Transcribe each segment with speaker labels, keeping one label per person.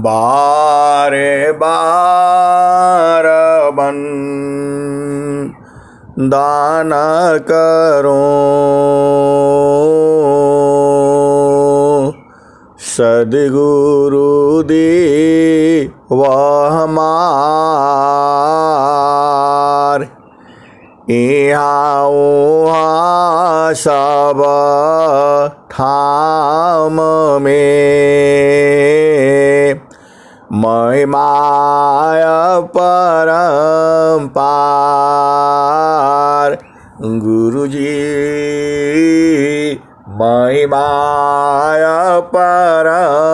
Speaker 1: बारे बार बन दान करो सद्गुरु दी वह हमार यहाँ वहाँ सब ठाम में महिमाय परम्पार गुरुजी महिमाय परम्पार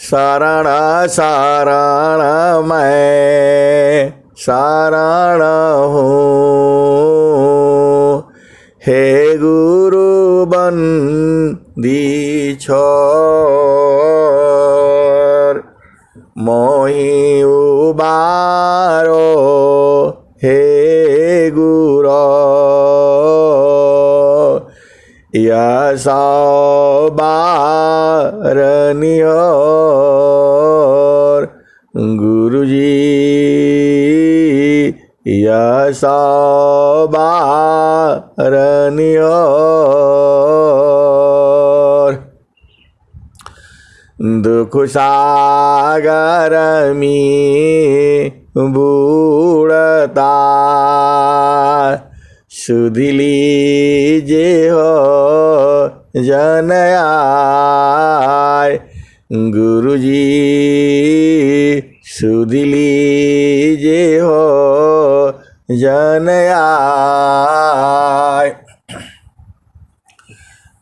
Speaker 1: शरण शरण मैं शरण हूँ हे गुरु बंदी छोर मोहि उबारो हे गुरो यशोबारनियोर गुरुजी यशोबारनियोर दुख सागर में बूढ़ता सुध लीजे हो जन आय गुरुजी सुध लीजे हो जन आय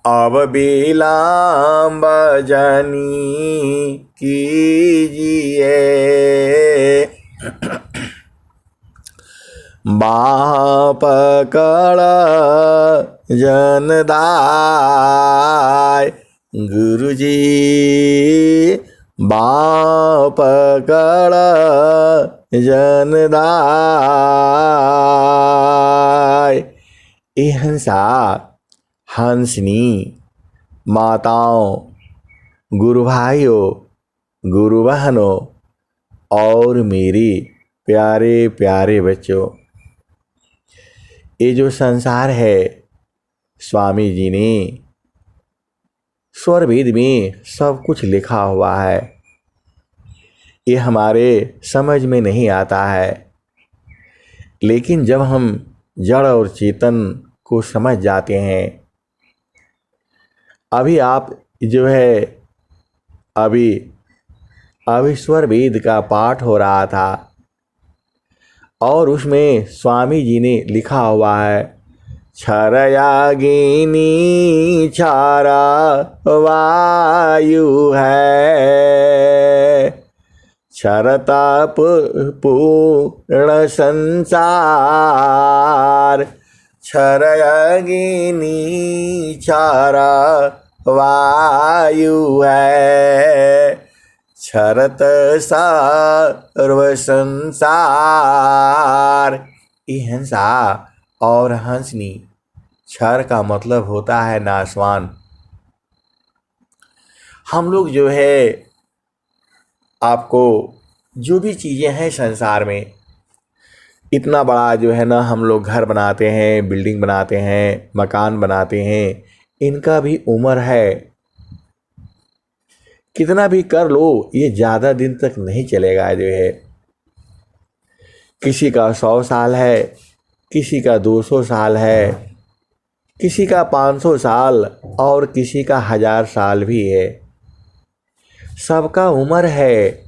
Speaker 1: अब विलम्ब जनी कीजिए बाँह पकड़ जनदाय गुरुजी बाँह पकड़ जनदाय ए हंसा हंसनी माताओं गुरु भाइयों गुरु बहनों और मेरी प्यारे प्यारे बच्चों, ये जो संसार है स्वामी जी ने स्वर वेद में सब कुछ लिखा हुआ है। ये हमारे समझ में नहीं आता है, लेकिन जब हम जड़ और चेतन को समझ जाते हैं। अभी आप जो है अभी स्वर वेद का पाठ हो रहा था और उसमें स्वामी जी ने लिखा हुआ है क्षरयागिनी क्षारा वायु है क्षरता पूर्ण संसार क्षरयागिनी क्षारा वायु है क्षरत सर्व संसार। ये हंसा और हंसनी, क्षर का मतलब होता है नाशवान। हम लोग जो है आपको जो भी चीज़ें हैं संसार में, इतना बड़ा जो है ना हम लोग घर बनाते हैं, बिल्डिंग बनाते हैं, मकान बनाते हैं, इनका भी उम्र है। कितना भी कर लो ये ज़्यादा दिन तक नहीं चलेगा। जो है किसी का 100 साल है, किसी का 200 साल है, किसी का 500 साल और किसी का 1000 साल भी है। सबका उम्र है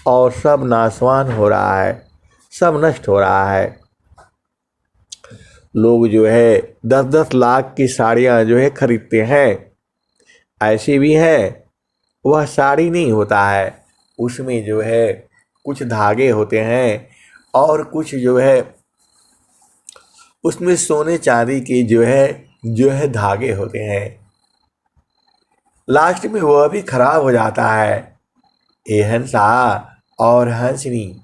Speaker 1: और सब नाशवान हो रहा है, सब नष्ट हो रहा है। लोग जो है 10-10 लाख की साड़ियाँ जो है खरीदते हैं। ऐसे भी हैं वह साड़ी नहीं होता है, उसमें जो है कुछ धागे होते हैं और कुछ जो है उसमें सोने चांदी के जो है धागे होते हैं। लास्ट में वह भी खराब हो जाता है। ये हंसा और हंसनी,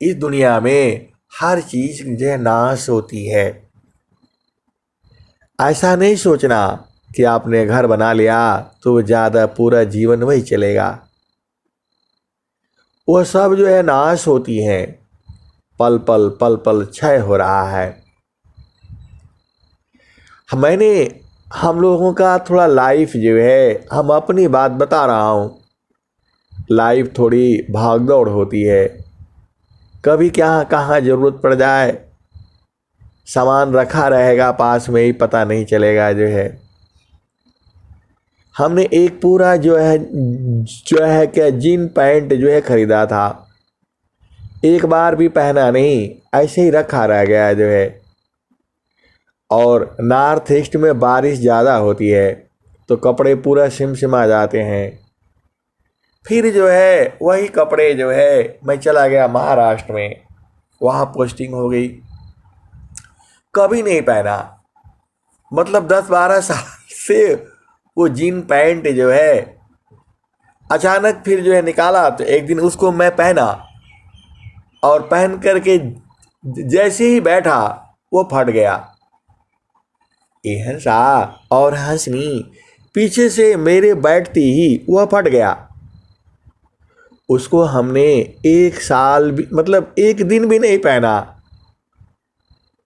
Speaker 1: इस दुनिया में हर चीज जो है नाश होती है। ऐसा नहीं सोचना कि आपने घर बना लिया तो ज़्यादा पूरा जीवन वही चलेगा। वो सब जो है नाश होती हैं, पल पल क्षय हो रहा है। मैंने हम लोगों का थोड़ा लाइफ जो है, हम अपनी बात बता रहा हूँ, लाइफ थोड़ी भाग दौड़ होती है। कभी क्या कहाँ ज़रूरत पड़ जाए, सामान रखा रहेगा पास में ही पता नहीं चलेगा जो है। हमने एक पूरा जो है क्या जीन पैंट जो है ख़रीदा था, एक बार भी पहना नहीं, ऐसे ही रखा रह गया जो है। और नॉर्थ ईस्ट में बारिश ज़्यादा होती है तो कपड़े पूरा सिमसिमा जाते हैं। फिर जो है वही कपड़े जो है मैं चला गया महाराष्ट्र में, वहाँ पोस्टिंग हो गई, कभी नहीं पहना। मतलब 10-12 साल से वो जीन पैंट जो है, अचानक फिर जो है निकाला तो एक दिन उसको मैं पहना और पहन करके जैसे ही बैठा वो फट गया। हंसा और हंसनी पीछे से मेरे बैठती ही वह फट गया। उसको हमने एक साल भी, मतलब एक दिन भी नहीं पहना।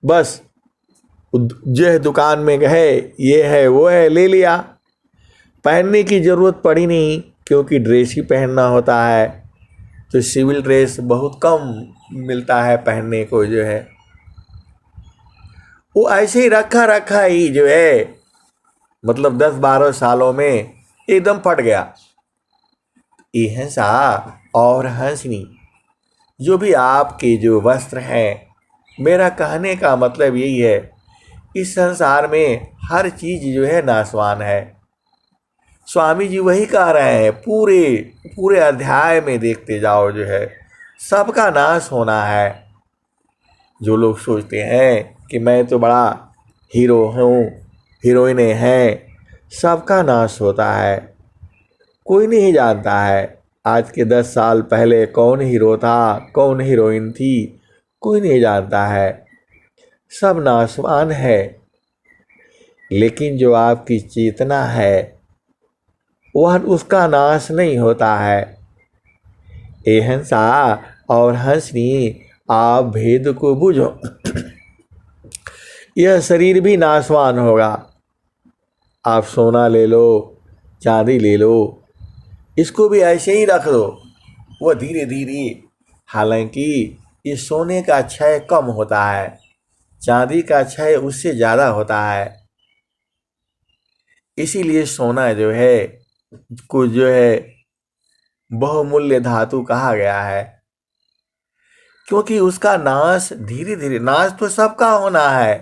Speaker 1: बस जो है दुकान में गए, ये है वो है, ले लिया। पहनने की ज़रूरत पड़ी नहीं क्योंकि ड्रेस ही पहनना होता है, तो सिविल ड्रेस बहुत कम मिलता है पहनने को जो है। वो ऐसे ही रखा ही जो है, मतलब 10-12 सालों में एकदम फट गया। ये हंसा और हंसनी, जो भी आपके जो वस्त्र हैं, मेरा कहने का मतलब यही है, इस संसार में हर चीज़ जो है नाशवान है। स्वामी जी वही कह रहे हैं, पूरे पूरे अध्याय में देखते जाओ जो है सबका नाश होना है। जो लोग सोचते हैं कि मैं तो बड़ा हीरो हूँ, हीरोइनें हैं, सबका नाश होता है। कोई नहीं जानता है आज के 10 साल पहले कौन हीरो था, कौन हीरोइन थी, कोई नहीं जानता है। सब नाशवान है। लेकिन जो आपकी चेतना है वह उसका नाश नहीं होता है। ए हंसा और हंसनी, आप भेद को बुझो। यह शरीर भी नाशवान होगा। आप सोना ले लो, चांदी ले लो, इसको भी ऐसे ही रख दो, वह धीरे धीरे, हालांकि इस सोने का क्षय कम होता है, चांदी का क्षय उससे ज़्यादा होता है। इसीलिए सोना जो है को जो है बहुमूल्य धातु कहा गया है, क्योंकि उसका नाश धीरे धीरे, नाश तो सबका होना है।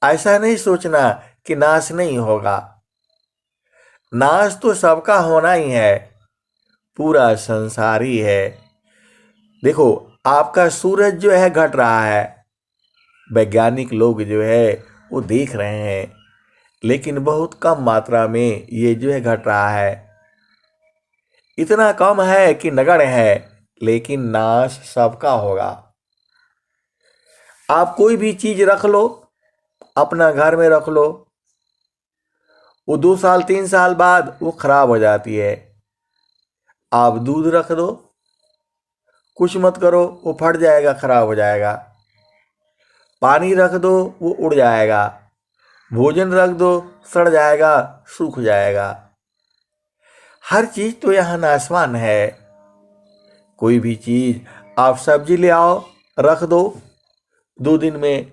Speaker 1: ऐसा नहीं सोचना कि नाश नहीं होगा, नाश तो सबका होना ही है, पूरा संसार ही है। देखो आपका सूरज जो है घट रहा है, वैज्ञानिक लोग जो है वो देख रहे हैं, लेकिन बहुत कम मात्रा में ये जो है घट रहा है। इतना कम है कि नगण्य है, लेकिन नाश सबका होगा। आप कोई भी चीज रख लो, अपना घर में रख लो, वो 2 साल 3 साल बाद वो खराब हो जाती है। आप दूध रख दो, कुछ मत करो, वो फट जाएगा, खराब हो जाएगा। पानी रख दो, वो उड़ जाएगा। भोजन रख दो, सड़ जाएगा, सूख जाएगा। हर चीज तो यहाँ नाशवान है। कोई भी चीज, आप सब्जी ले आओ, रख दो, 2 दिन में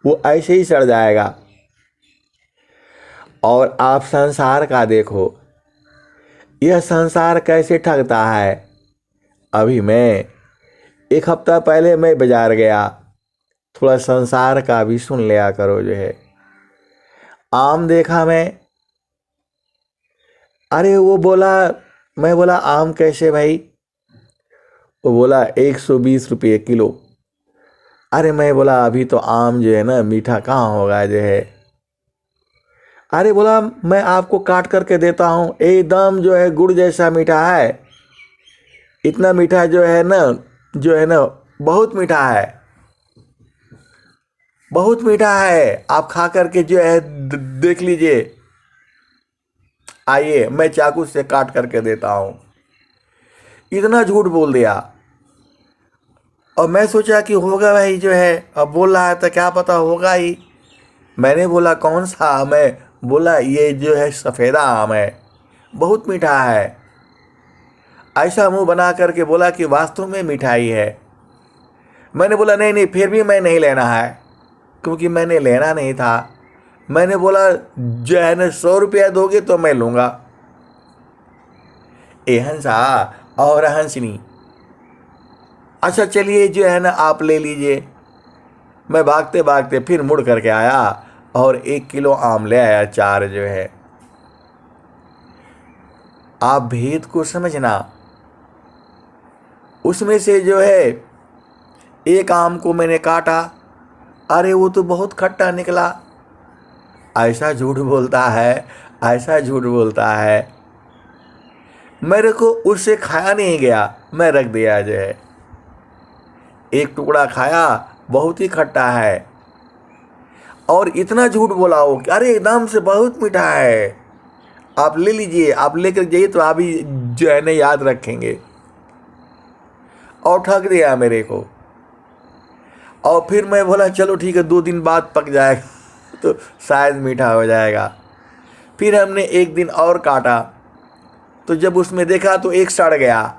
Speaker 1: वो ऐसे ही सड़ जाएगा। और आप संसार का देखो, यह संसार कैसे ठगता है। अभी मैं 1 हफ्ता पहले मैं बाजार गया, थोड़ा संसार का भी सुन लिया करो जो है। आम देखा मैं, अरे वो बोला, मैं बोला आम कैसे भाई, वो बोला 120 रुपये किलो। अरे मैं बोला अभी तो आम जो है ना मीठा कहाँ होगा जो है। अरे बोला मैं आपको काट करके देता हूँ, एकदम जो है गुड़ जैसा मीठा है, इतना मीठा जो है ना बहुत मीठा है। बहुत मीठा है, आप खा करके जो है देख लीजिए। आइए मैं चाकू से काट करके देता हूं। इतना झूठ बोल दिया। और मैं सोचा कि होगा भाई जो है, अब बोल रहा है तो क्या पता होगा ही। मैंने बोला कौन सा आम है? बोला ये जो है सफ़ेदा आम है, बहुत मीठा है। ऐसा मुंह बना करके बोला कि वास्तव में मिठाई है। मैंने बोला नहीं नहीं, फिर भी मैं नहीं लेना है, क्योंकि मैंने लेना नहीं था। मैंने बोला जो है ना 100 रुपया दोगे तो मैं लूँगा। ए हंसा और हंसनी, अच्छा चलिए जो है ना आप ले लीजिए। मैं भागते भागते फिर मुड़ करके आया और 1 किलो आम ले आया, 4 जो है। आप भेद को समझना। उसमें से जो है एक आम को मैंने काटा, अरे वो तो बहुत खट्टा निकला। ऐसा झूठ बोलता है, ऐसा झूठ बोलता है। मेरे को उससे खाया नहीं गया, मैं रख दिया जो है। एक टुकड़ा खाया, बहुत ही खट्टा है। और इतना झूठ बोला हो कि अरे एकदम से बहुत मीठा है, आप ले लीजिए, आप लेकर जाइए तो आप ही जो है ना याद रखेंगे। और ठग दिया मेरे को। और फिर मैं बोला चलो ठीक है, 2 दिन बाद पक जाएगा तो शायद मीठा हो जाएगा। फिर हमने 1 दिन और काटा, तो जब उसमें देखा तो एक सड़ गया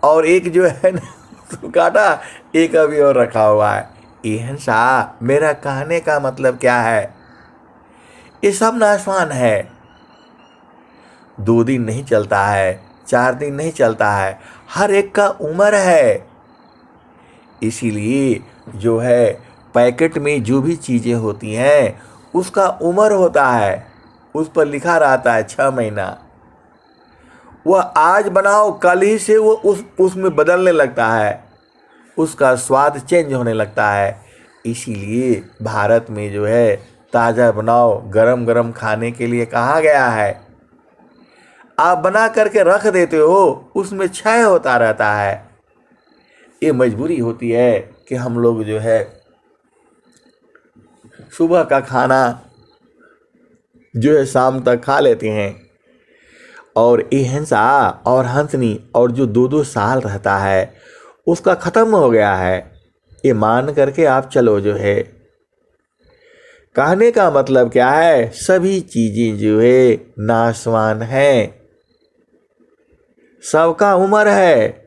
Speaker 1: और एक जो है ना तो काटा, एक अभी और रखा हुआ है। एहन सा मेरा कहने का मतलब क्या है? ये सब नाशवान है। 2 दिन नहीं चलता है, 4 दिन नहीं चलता है, हर एक का उम्र है। इसीलिए जो है पैकेट में जो भी चीज़ें होती हैं उसका उम्र होता है, उस पर लिखा रहता है 6 महीना। वह आज बनाओ कल ही से वो उसमें बदलने लगता है, उसका स्वाद चेंज होने लगता है। इसीलिए भारत में जो है ताज़ा बनाओ, गरम गरम खाने के लिए कहा गया है। आप बना करके रख देते हो, उसमें क्षय होता रहता है। ये मजबूरी होती है कि हम लोग जो है सुबह का खाना जो है शाम तक खा लेते हैं। और ये हंसा और हंसनी और जो 2-2 साल रहता है उसका ख़त्म हो गया है, ये मान करके आप चलो जो है। कहने का मतलब क्या है? सभी चीज़ें जो है नाशवान हैं, सबका उम्र है।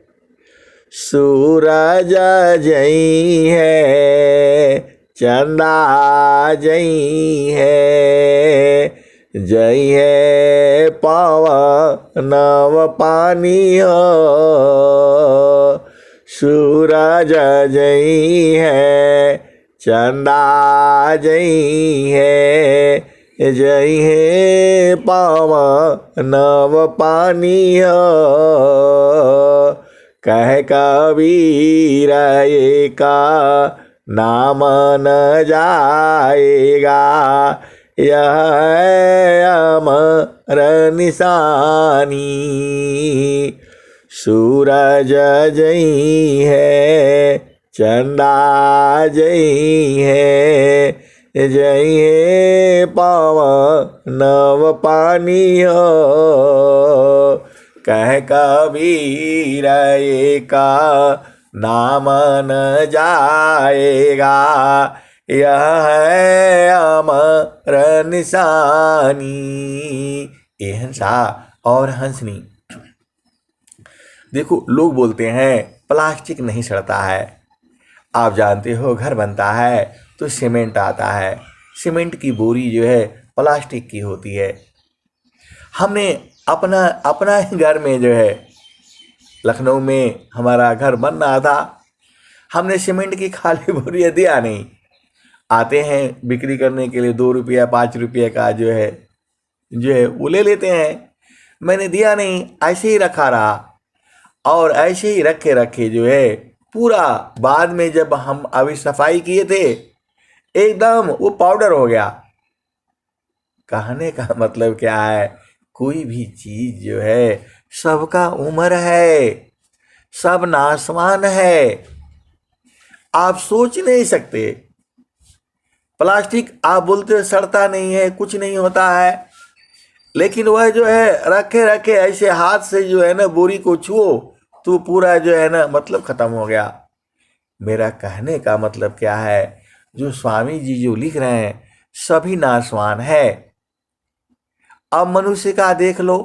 Speaker 1: सूरज जई है, चंदा जई है, जई है पवन पानी हो। सूरज जई है, चंदा जई है, जई है पवन पानी हो। कह कबीर का नाम न जाएगा, यह है अमर निशानी। सूरज जई है, चंदा जई है, जई है पवन पानी हो। कह कबीर का नाम न जाएगा, यह है अमर निशानी। ये हंसा और हंसनी। देखो लोग बोलते हैं प्लास्टिक नहीं सड़ता है। आप जानते हो घर बनता है तो सीमेंट आता है, सीमेंट की बोरी जो है प्लास्टिक की होती है। हमने अपना अपना ही घर में जो है लखनऊ में हमारा घर बन रहा था, हमने सीमेंट की खाली बोरियाँ दिया नहीं। आते हैं बिक्री करने के लिए 2 रुपया 5 रुपये का जो है वो ले लेते हैं। मैंने दिया नहीं, ऐसे ही रखा रहा और ऐसे ही रखे रखे जो है पूरा बाद में जब हम अभी सफाई किए थे एकदम वो पाउडर हो गया। कहने का मतलब क्या है? कोई भी चीज जो है सबका उम्र है, सब नाशवान है। आप सोच नहीं सकते प्लास्टिक आप बोलते हो सड़ता नहीं है, कुछ नहीं होता है, लेकिन वह जो है रखे रखे ऐसे हाथ से जो है ना बोरी को छुओ तो पूरा जो है ना मतलब खत्म हो गया। मेरा कहने का मतलब क्या है, जो स्वामी जी जो लिख रहे हैं सभी नाशवान है। अब मनुष्य का देख लो,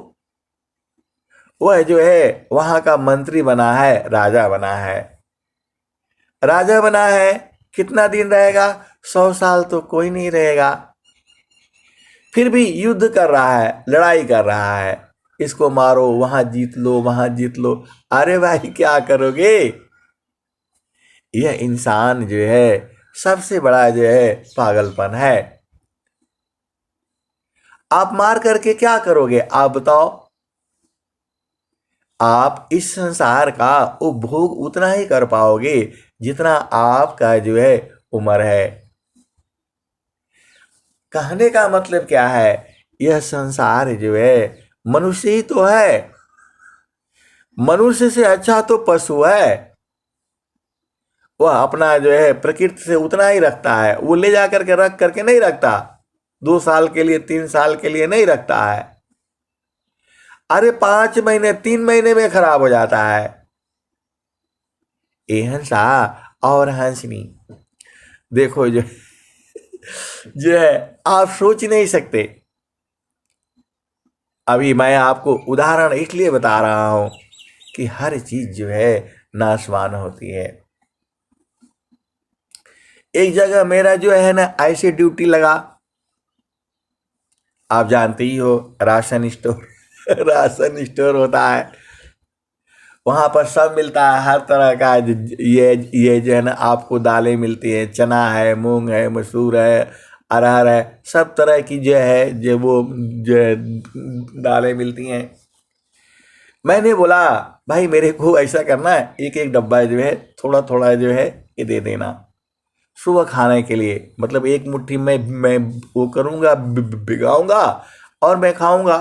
Speaker 1: वह जो है वहां का मंत्री बना है, राजा बना है, राजा बना है, कितना दिन रहेगा? 100 साल तो कोई नहीं रहेगा। फिर भी युद्ध कर रहा है, लड़ाई कर रहा है, इसको मारो, वहां जीत लो, वहां जीत लो। अरे भाई क्या करोगे? यह इंसान जो है सबसे बड़ा जो है पागलपन है। आप मार करके क्या करोगे आप बताओ? आप इस संसार का उपभोग उतना ही कर पाओगे जितना आपका जो है उम्र है। कहने का मतलब क्या है, यह संसार जो है मनुष्य ही तो है, मनुष्य से अच्छा तो पशु है। वह अपना जो है प्रकृति से उतना ही रखता है, वो ले जा करके रख करके नहीं रखता, 2 साल के लिए 3 साल के लिए नहीं रखता है। अरे 5 महीने 3 महीने में खराब हो जाता है। ए हंसा और हंसनी, देखो जो है आप सोच नहीं सकते। अभी मैं आपको उदाहरण इसलिए बता रहा हूं कि हर चीज जो है नाशवान होती है। एक जगह मेरा जो है ना ऐसे ड्यूटी लगा, आप जानते ही हो राशन स्टोर राशन स्टोर होता है, वहां पर सब मिलता है, हर तरह का ये जो है ना आपको दालें मिलती है, चना है, मूंग है, मसूर है, अरहर है, सब तरह की जो है जो वो जो है दालें मिलती हैं। मैंने बोला भाई मेरे को ऐसा करना है, एक एक डब्बा जो है थोड़ा थोड़ा जो है ये दे देना सुबह खाने के लिए, मतलब एक मुट्ठी में मैं वो करूँगा, भिगाऊंगा और मैं खाऊंगा।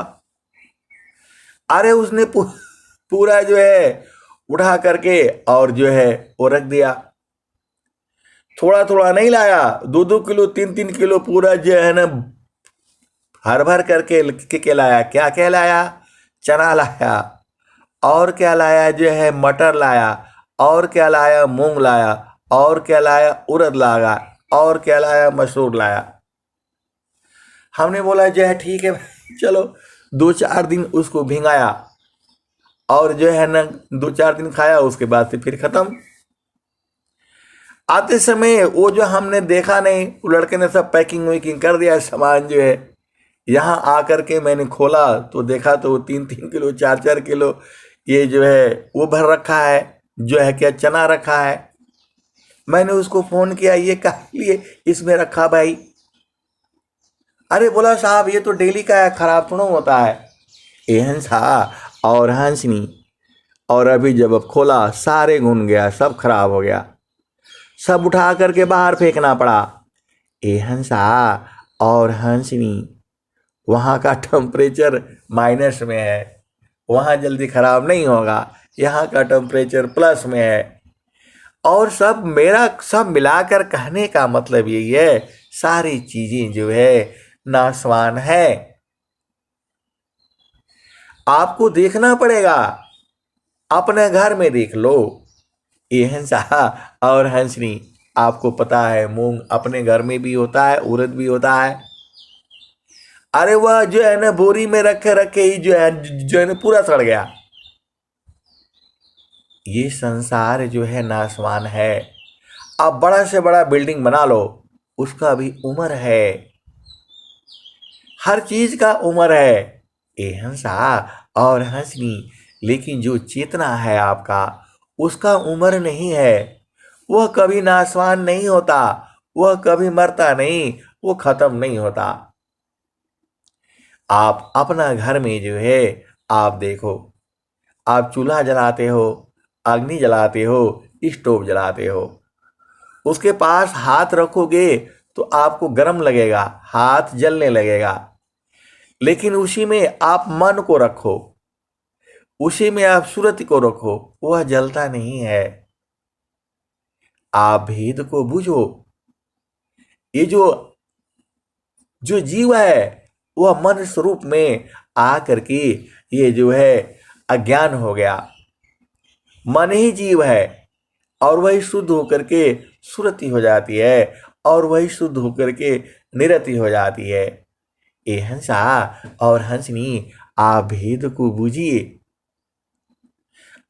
Speaker 1: अरे उसने पूरा जो है उठा करके और जो है वो रख दिया। थोड़ा थोड़ा नहीं लाया, 2-2 किलो 3-3 किलो पूरा जो है ना भर भर करके के लाया। क्या क्या लाया? चना लाया, और क्या लाया जो है मटर लाया, और क्या लाया मूंग लाया, और क्या लाया उड़द लाया, और क्या लाया मसूर लाया। हमने बोला जो है ठीक है चलो, 2-4 दिन उसको भिंगाया और जो है ना 2-4 दिन खाया, उसके बाद से फिर खत्म। आते समय वो जो हमने देखा नहीं, वो लड़के ने सब पैकिंग वैकिंग कर दिया सामान जो है। यहाँ आकर के मैंने खोला तो देखा तो 3-3 किलो 4-4 किलो ये जो है वो भर रखा है, जो है क्या चना रखा है। मैंने उसको फोन किया, ये कहा लिए इसमें रखा भाई? अरे बोला साहब ये तो डेली का है, खराब थोड़ा होता है। ए हंसा और हंसनी, और अभी जब अब खोला सारे घुन गया, सब खराब हो गया, सब उठा करके बाहर फेंकना पड़ा। ए हंसा और हंसनी, वहाँ का टेम्परेचर माइनस में है, वहाँ जल्दी खराब नहीं होगा, यहाँ का टेम्परेचर प्लस में है। और सब मेरा सब मिलाकर कहने का मतलब यही है, सारी चीजें जो है नाशवान है। आपको देखना पड़ेगा, अपने घर में देख लो। ये हंसा और हंसनी, आपको पता है मूंग अपने घर में भी होता है, उड़द भी होता है। अरे वह जो है ना बोरी में रखे रखे ही जो है ना पूरा सड़ गया। ये संसार जो है नाशवान है। अब बड़ा से बड़ा बिल्डिंग बना लो, उसका भी उम्र है, हर चीज का उम्र है। ए हंसा और हंसनी, लेकिन जो चेतना है आपका, उसका उम्र नहीं है, वह कभी नाशवान नहीं होता, वह कभी मरता नहीं, वो खत्म नहीं होता। आप अपना घर में जो है आप देखो, आप चूल्हा जलाते हो, अग्नि जलाते हो, स्टोव जलाते हो, उसके पास हाथ रखोगे तो आपको गर्म लगेगा, हाथ जलने लगेगा। लेकिन उसी में आप मन को रखो, उसी में आप सूरत को रखो, वह जलता नहीं है। आप भेद को बुझो। ये जो जो जीव है वह मन स्वरूप में आ करके ये जो है अज्ञान हो गया। मन ही जीव है और वही शुद्ध होकर के सुरति हो जाती है और वही शुद्ध होकर के निरति हो जाती है। ए हंसा और हंसनी, आप भेद को बूझिए।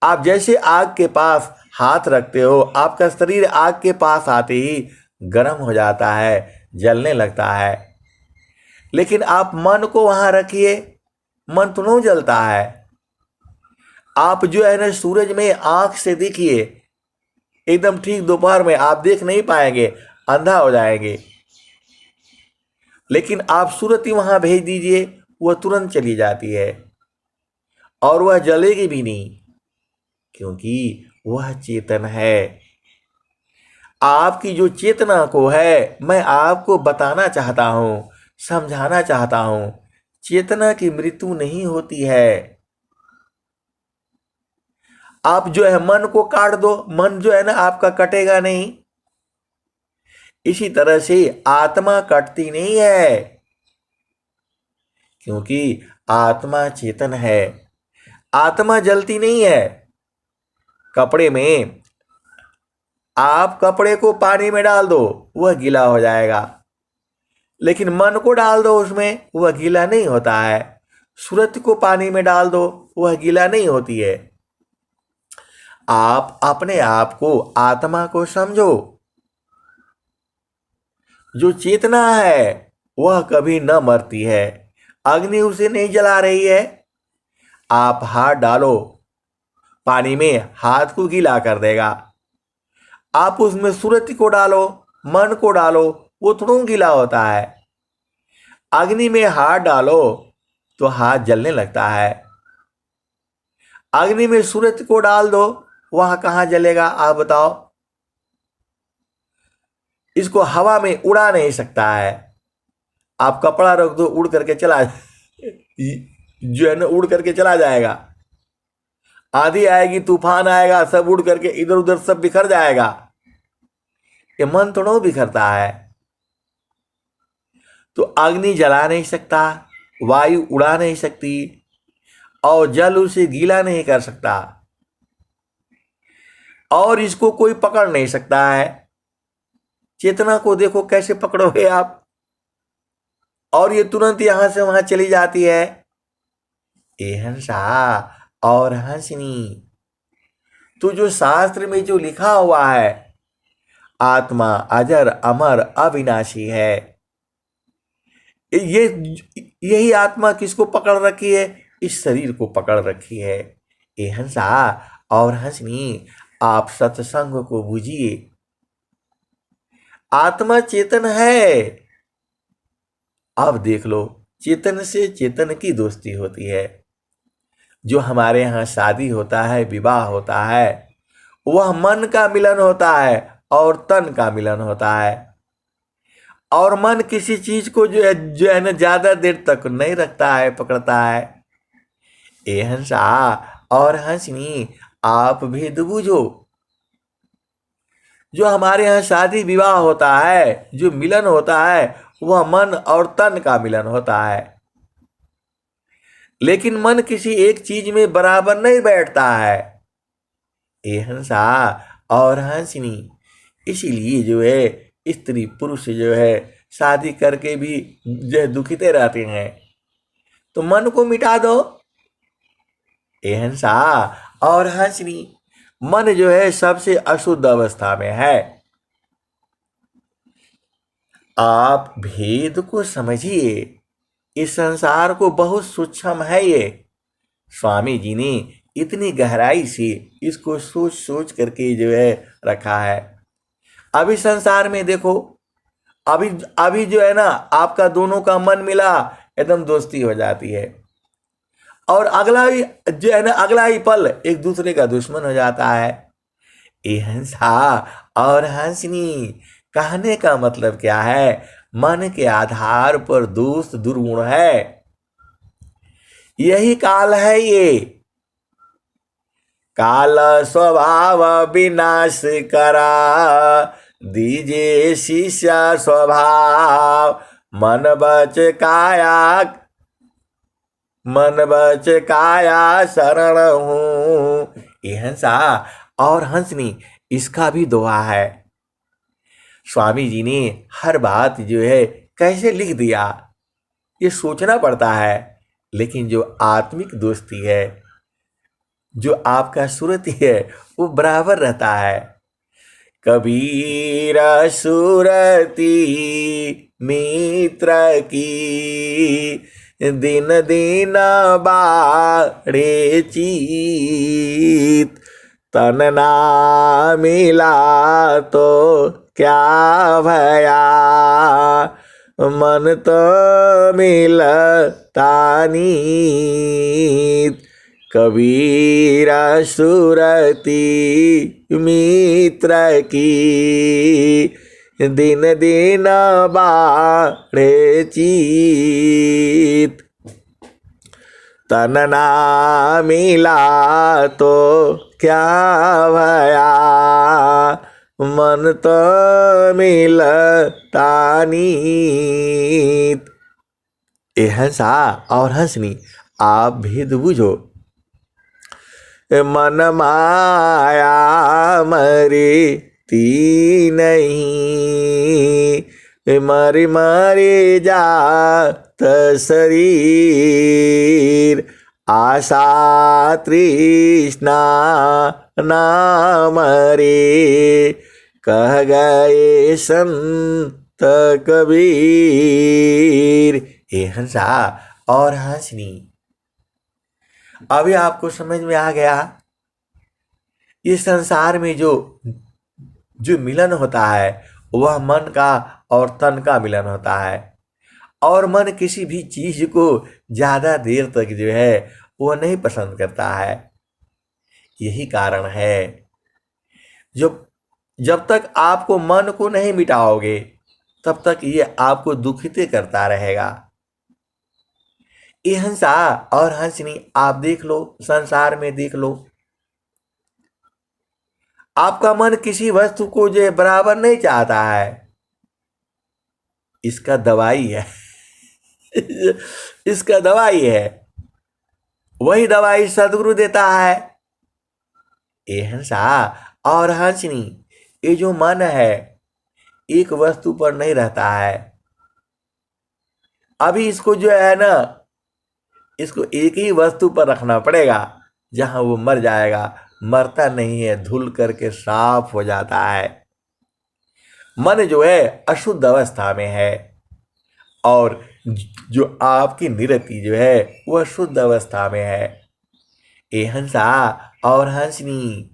Speaker 1: आप जैसे आग के पास हाथ रखते हो, आपका शरीर आग के पास आते ही गर्म हो जाता है, जलने लगता है। लेकिन आप मन को वहां रखिए, मन तो नहीं जलता है। आप जो है ना सूरज में आंख से देखिए, एकदम ठीक दोपहर में आप देख नहीं पाएंगे, अंधा हो जाएंगे। लेकिन आप सूरत ही वहां भेज दीजिए, वह तुरंत चली जाती है और वह जलेगी भी नहीं, क्योंकि वह चेतन है। आपकी जो चेतना को है, मैं आपको बताना चाहता हूं, समझाना चाहता हूं, चेतना की मृत्यु नहीं होती है। आप जो है मन को काट दो, मन जो है ना आपका कटेगा नहीं। इसी तरह से आत्मा कटती नहीं है, क्योंकि आत्मा चेतन है। आत्मा जलती नहीं है। कपड़े में आप कपड़े को पानी में डाल दो, वह गीला हो जाएगा, लेकिन मन को डाल दो उसमें, वह गीला नहीं होता है। सूरत को पानी में डाल दो, वह गीला नहीं होती है। आप अपने आप को, आत्मा को समझो। जो चेतना है वह कभी न मरती है, अग्नि उसे नहीं जला रही है। आप हाथ डालो पानी में, हाथ को गीला कर देगा। आप उसमें सूरत को डालो, मन को डालो, वो थोड़ा गीला होता है। अग्नि में हाथ डालो तो हाथ जलने लगता है। अग्नि में सूरत को डाल दो, वहां कहां जलेगा आप बताओ। इसको हवा में उड़ा नहीं सकता है। आप कपड़ा रख दो, उड़ करके चला जो है ना उड़ करके चला जाएगा। आंधी आएगी, तूफान आएगा, सब उड़ करके इधर उधर सब बिखर जाएगा। ये मन थोड़ा बिखरता है। तो अग्नि जला नहीं सकता, वायु उड़ा नहीं सकती और जल उसे गीला नहीं कर सकता, और इसको कोई पकड़ नहीं सकता है। चेतना को देखो कैसे पकड़ोगे आप, और ये तुरंत यहां से वहां चली जाती है। ए हंसा और हंसनी, तो जो शास्त्र में जो लिखा हुआ है, आत्मा अजर अमर अविनाशी है, ये यही आत्मा किसको पकड़ रखी है? इस शरीर को पकड़ रखी है। ए हंसा और हंसनी, आप सत्संग को बूझिए। आत्मा चेतन है। अब देख लो, चेतन से चेतन की दोस्ती होती है। जो हमारे यहाँ शादी होता है, विवाह होता है, वह मन का मिलन होता है और तन का मिलन होता है। और मन किसी चीज को जो है ना ज्यादा देर तक नहीं रखता है, पकड़ता है। ए हंसा और हंसनी, आप भेद बूझो। जो हमारे यहाँ शादी विवाह होता है, जो मिलन होता है, वह मन और तन का मिलन होता है। लेकिन मन किसी एक चीज में बराबर नहीं बैठता है। ए हंसा और हंसनी, इसीलिए जो है स्त्री पुरुष जो है शादी करके भी जो है दुखिते रहते हैं। तो मन को मिटा दो। ए हंसा और हंसनी, मन जो है सबसे अशुद्ध अवस्था में है। आप भेद को समझिए। इस संसार को बहुत सूक्ष्म है ये। स्वामी जी ने इतनी गहराई से इसको सोच सोच करके जो है रखा है। अभी संसार में देखो, अभी अभी जो है ना आपका दोनों का मन मिला, एकदम दोस्ती हो जाती है, और अगला ही जो है ना अगला ही पल एक दूसरे का दुश्मन हो जाता है। ए हंसा और हंसनी, कहने का मतलब क्या है? मन के आधार पर दोस्त दुर्गुण है। यही काल है ये। काल स्वभाव विनाश करा, दीजिए शिष्य स्वभाव, मन बच काया शरण हूँ। ये हंसा और हंसनी इसका भी दोहा है। स्वामी जी ने हर बात जो है कैसे लिख दिया, ये सोचना पड़ता है। लेकिन जो आत्मिक दोस्ती है, जो आपका सुरती है, वो बराबर रहता है। कबीर सुरती मित्र की, दिन दिन बाड़े चीत। तन ना मिला तो क्या भया, मन तो मिलता नीत। कबीर सुरती मित्र की, दिन दिन बाड़े चीत। तन ना मिला तो क्या भया, मन तो मिलता नीत। ए हंसा और हंसनी आप भेद बुझो। मन माया मरी ती नहीं, मरी मरी जात शरीर। आशा तृष्णा ना मरे, कह गए संत कबीर। हे हंसा और हंसनी, अभी आपको समझ में आ गया। इस संसार में जो मिलन होता है वह मन का और तन का मिलन होता है। और मन किसी भी चीज को ज्यादा देर तक जो है वो नहीं पसंद करता है। यही कारण है जब तक आपको मन को नहीं मिटाओगे तब तक ये आपको दुखित करता रहेगा। ये हंसा और हंसनी आप देख लो, संसार में देख लो, आपका मन किसी वस्तु को जो बराबर नहीं चाहता है। इसका दवाई है इसका दवाई है, वही दवाई सदगुरु देता है। ये हंसा और हंसनी, ये जो मन है एक वस्तु पर नहीं रहता है। अभी इसको जो है ना, इसको एक ही वस्तु पर रखना पड़ेगा जहां वो मर जाएगा। मरता नहीं है, धुल करके साफ हो जाता है। मन जो है अशुद्ध अवस्था में है और जो आपकी निरति जो है वह शुद्ध अवस्था में है। ये हंसा और हंसनी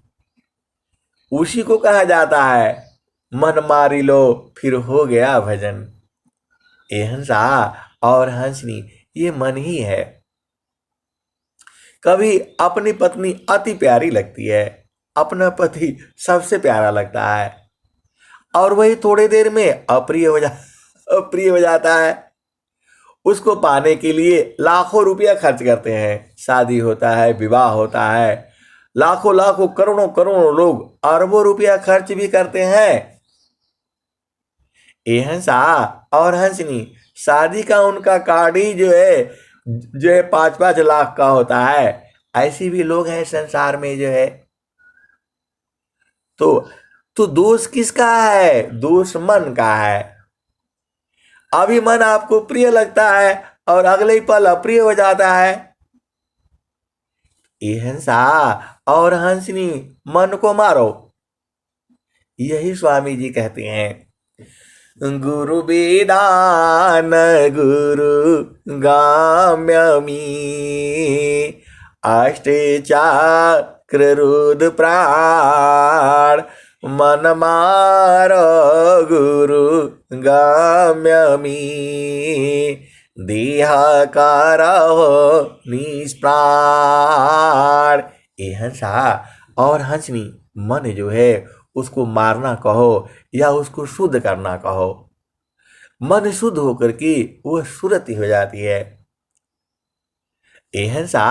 Speaker 1: उसी को कहा जाता है मन मारी लो फिर हो गया भजन। ये हंसा और हंसनी ये मन ही है। कभी अपनी पत्नी अति प्यारी लगती है, अपना पति सबसे प्यारा लगता है, और वही थोड़ी देर में अप्रिय हो जाता है। उसको पाने के लिए लाखों रुपया खर्च करते हैं। शादी होता है, विवाह होता है, लाखों लाखों करोड़ों करोड़ों लोग अरबों रुपया खर्च भी करते हैं। ये हंसा और हंसनी शादी का उनका कार्ड ही जो है 5-5 लाख का होता है। ऐसे भी लोग हैं संसार में जो है। तो दोष किसका है? दोष मन का है। अभी मन आपको प्रिय लगता है और अगले ही पल अप्रिय हो जाता है। ये हंसा और हंसनी मन को मारो, यही स्वामी जी कहते हैं। गुरु वेदान गुरु गाम्यमी, अष्टे चक्र रुद्र प्राण। मन मारो गुरु गाम्यमी, देह करहो निष्प्राण। ये हंसा और हंसनी मन जो है उसको मारना कहो या उसको शुद्ध करना कहो। मन शुद्ध होकर के वह सुरति हो जाती है। ये हंसा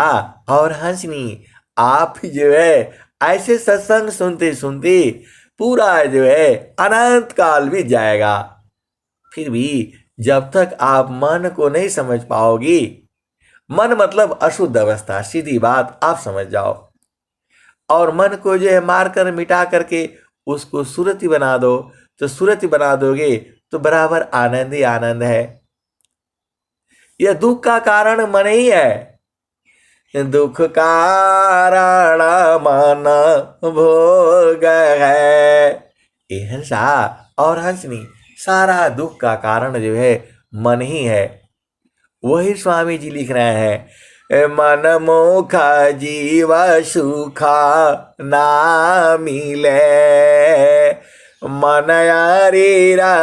Speaker 1: और हंसनी आप जो है ऐसे सत्संग सुनते सुनते पूरा जो है अनंत काल बीत जाएगा, फिर भी जब तक आप मन को नहीं समझ पाओगी, मन मतलब अशुद्ध अवस्था, सीधी बात आप समझ जाओ, और मन को जो है मार कर मिटा करके उसको सुरति बना दो, तो सुरति बना दोगे तो बराबर आनंद ही आनंद है। यह दुख का कारण मन ही है, दुख कारण मन भोग है। ये हंसा और हंसनी, सारा दुख का कारण जो है मन ही है। वही स्वामी जी लिख रहे हैं, मन मुखा जीव सुखा ना मिले, मन यारीरा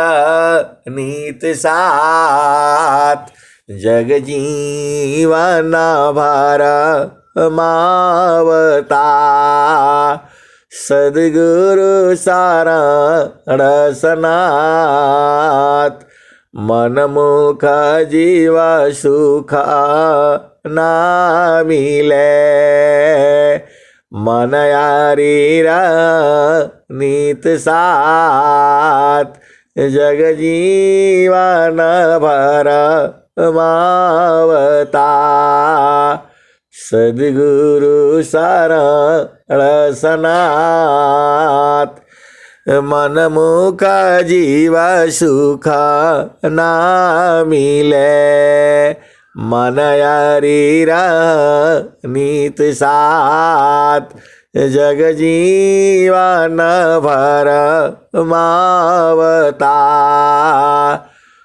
Speaker 1: नीत साथ, जग जीवन भर मावता, सद्गुरु सारण सनाथ, मन मुख जीव सुख ना मिले, मन यारीरा नीत साथ, जग जीवन भर मावता, सद्गुरु शरण सनाथ, मन मुख जीव सुख ना मिले, मन यारीरा नीत साथ, जग जीवन भर मावता,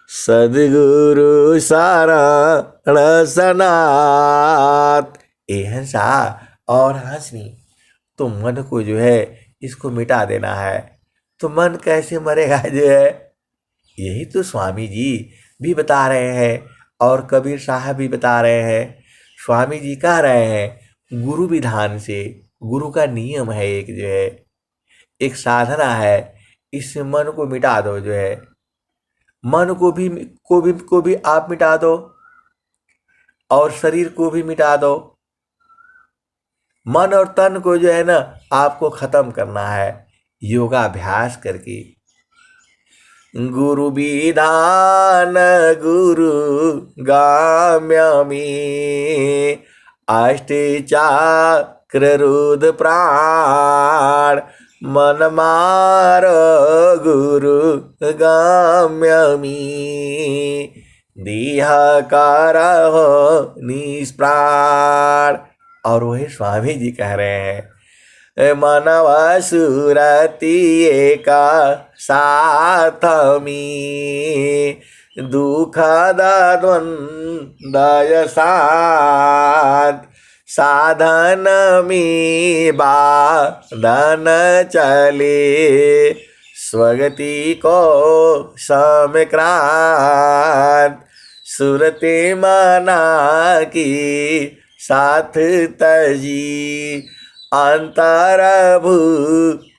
Speaker 1: सद्गुरु शरण सनाथ। ए हंसा और हंसनी, तो मन को जो है इसको मिटा देना है। तो मन कैसे मरेगा जो है, यही तो स्वामी जी भी बता रहे हैं और कबीर साहब भी बता रहे हैं। स्वामी जी कह रहे हैं गुरु विधान से, गुरु का नियम है एक जो है, एक साधना है, इस मन को मिटा दो जो है। मन को भी आप मिटा दो और शरीर को भी मिटा दो। मन और तन को जो है ना आपको खत्म करना है योगाभ्यास करके। गुरु विधान गुरु गाम्यमी, अष्टचक्र रुद्र प्राण, मन मार गुरु गाम्यमी, दीह करहो निष्प्राण। और वही स्वामी जी कह रहे हैं, मनव सुरति एक साथ में, दुख द्वंद्व साथ, साधन में बाधन चले, स्वगति को समक्रांत, सुरति मना की साथ तजी, अंतर भू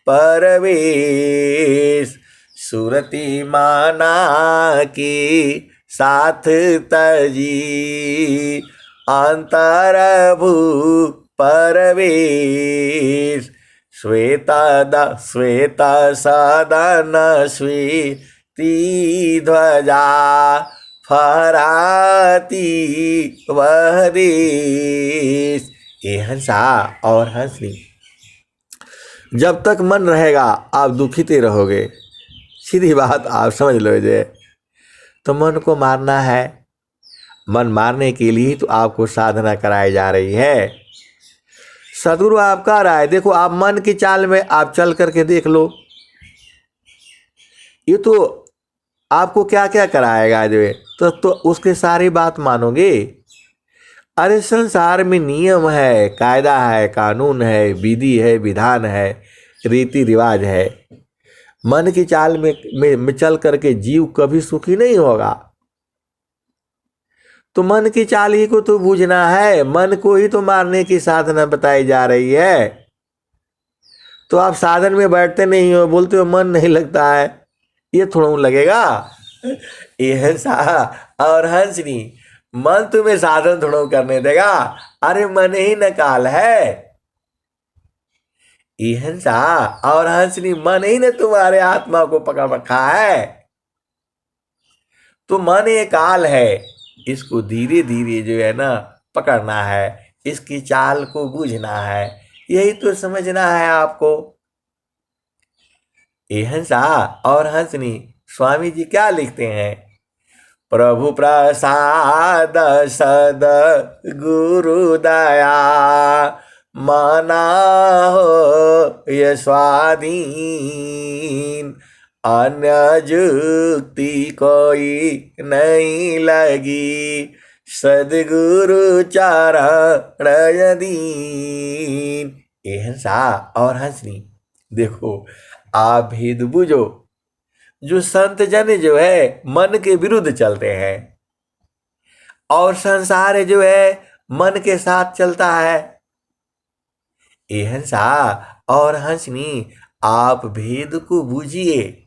Speaker 1: परवेश, सुरति माना की साथ तजी, अंतर भू परवेश, श्वेत सदन स्वीति ध्वजा, फहराती वह देश। ये हंसा और हंसनी, जब तक मन रहेगा आप दुखित ही रहोगे, सीधी बात आप समझ लो जे। तो मन को मारना है, मन मारने के लिए तो आपको साधना कराई जा रही है। सदगुरु आप कह रहा है, देखो आप मन की चाल में आप चल करके देख लो, ये तो आपको क्या क्या कराएगा जो है, तो उसके सारी बात मानोगे। अरे संसार में नियम है, कायदा है, कानून है, विधि है, विधान है, रीति रिवाज है। मन की चाल में चल करके जीव कभी सुखी नहीं होगा। तो मन की चाल ही को तो बूझना है, मन को ही तो मारने की साधना बताई जा रही है। तो आप साधन में बैठते नहीं हो, बोलते हो मन नहीं लगता है, ये थोड़ा लगेगा। ये हंसा और हंसनी, मन तुम्हें साधन थोड़ा करने देगा, अरे मन ही नकाल है। ये हंसा और हंसनी, मन ही ने तुम्हारे आत्मा को पकड़ रखा है। तो मन एक काल है, इसको धीरे धीरे जो है ना पकड़ना है, इसकी चाल को बूझना है, यही तो समझना है आपको। ये हंसा और हंसनी स्वामी जी क्या लिखते हैं? प्रभु प्रसाद सद गुरु दया, माना हो ये स्वाधीन, अन्य जुक्ति कोई नहीं लगी, सदगुरु चरण दीन। ये हंसा और हंसनी, देखो आप भेद बुझो। जो संत जन जो है मन के विरुद्ध चलते हैं, और संसार जो है मन के साथ चलता है। ये हंसा और हंसनी, आप भेद को बूझिए।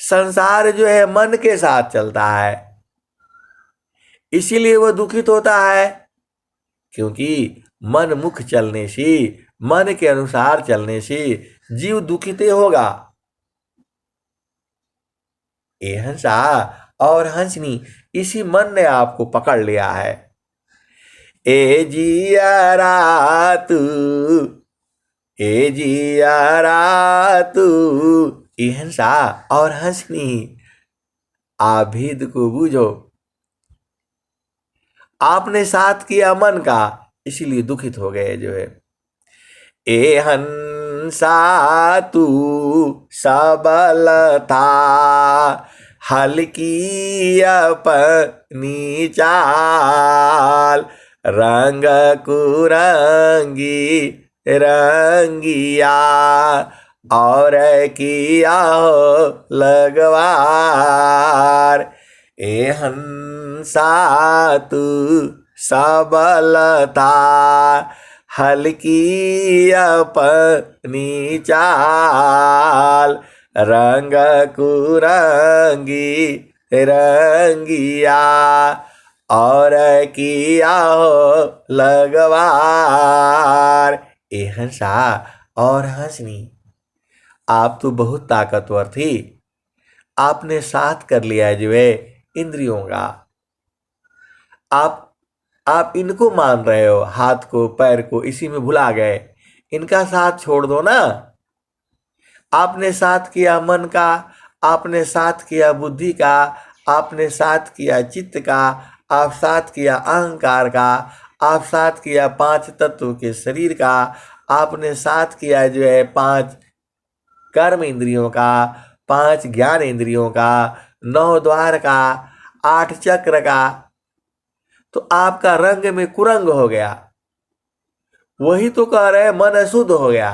Speaker 1: संसार जो है मन के साथ चलता है, इसीलिए वह दुखित होता है, क्योंकि मन मुख चलने से, मन के अनुसार चलने से जीव दुखित होगा। ये हंसा और हंसनी, इसी मन ने आपको पकड़ लिया है। ए जिया तू, ए जिया तू, ये हंसा और हंसनी, आप भेद को बूझो। आपने साथ किया मन का, इसीलिए दुखित हो गए जो है। ए हंसा तू सबल था, हल्की अपनी चाल, रंग कुरंगी रंगिया, और किया हो लगवार। ए हंसा तू सबल था, हल्की अपनी चाल, रंग कुरंगी रंगिया, और किया हो लगवार। ए हंसा और हंसनी, आप तो बहुत ताकतवर थी, आपने साथ कर लिया जो है इंद्रियों का। आप इनको मान रहे हो, हाथ को पैर को, इसी में भुला गए। इनका साथ छोड़ दो ना। आपने साथ किया मन का, आपने साथ किया बुद्धि का, आपने साथ किया चित्त का, आप साथ किया अहंकार का, आप साथ किया 5 तत्व के शरीर का, आपने साथ किया जो है 5 कर्म इंद्रियों का, 5 ज्ञान इंद्रियों का, 9 द्वार का, 8 चक्र का। तो आपका रंग में कुरंग हो गया। वही तो कह रहे मन अशुद्ध हो गया,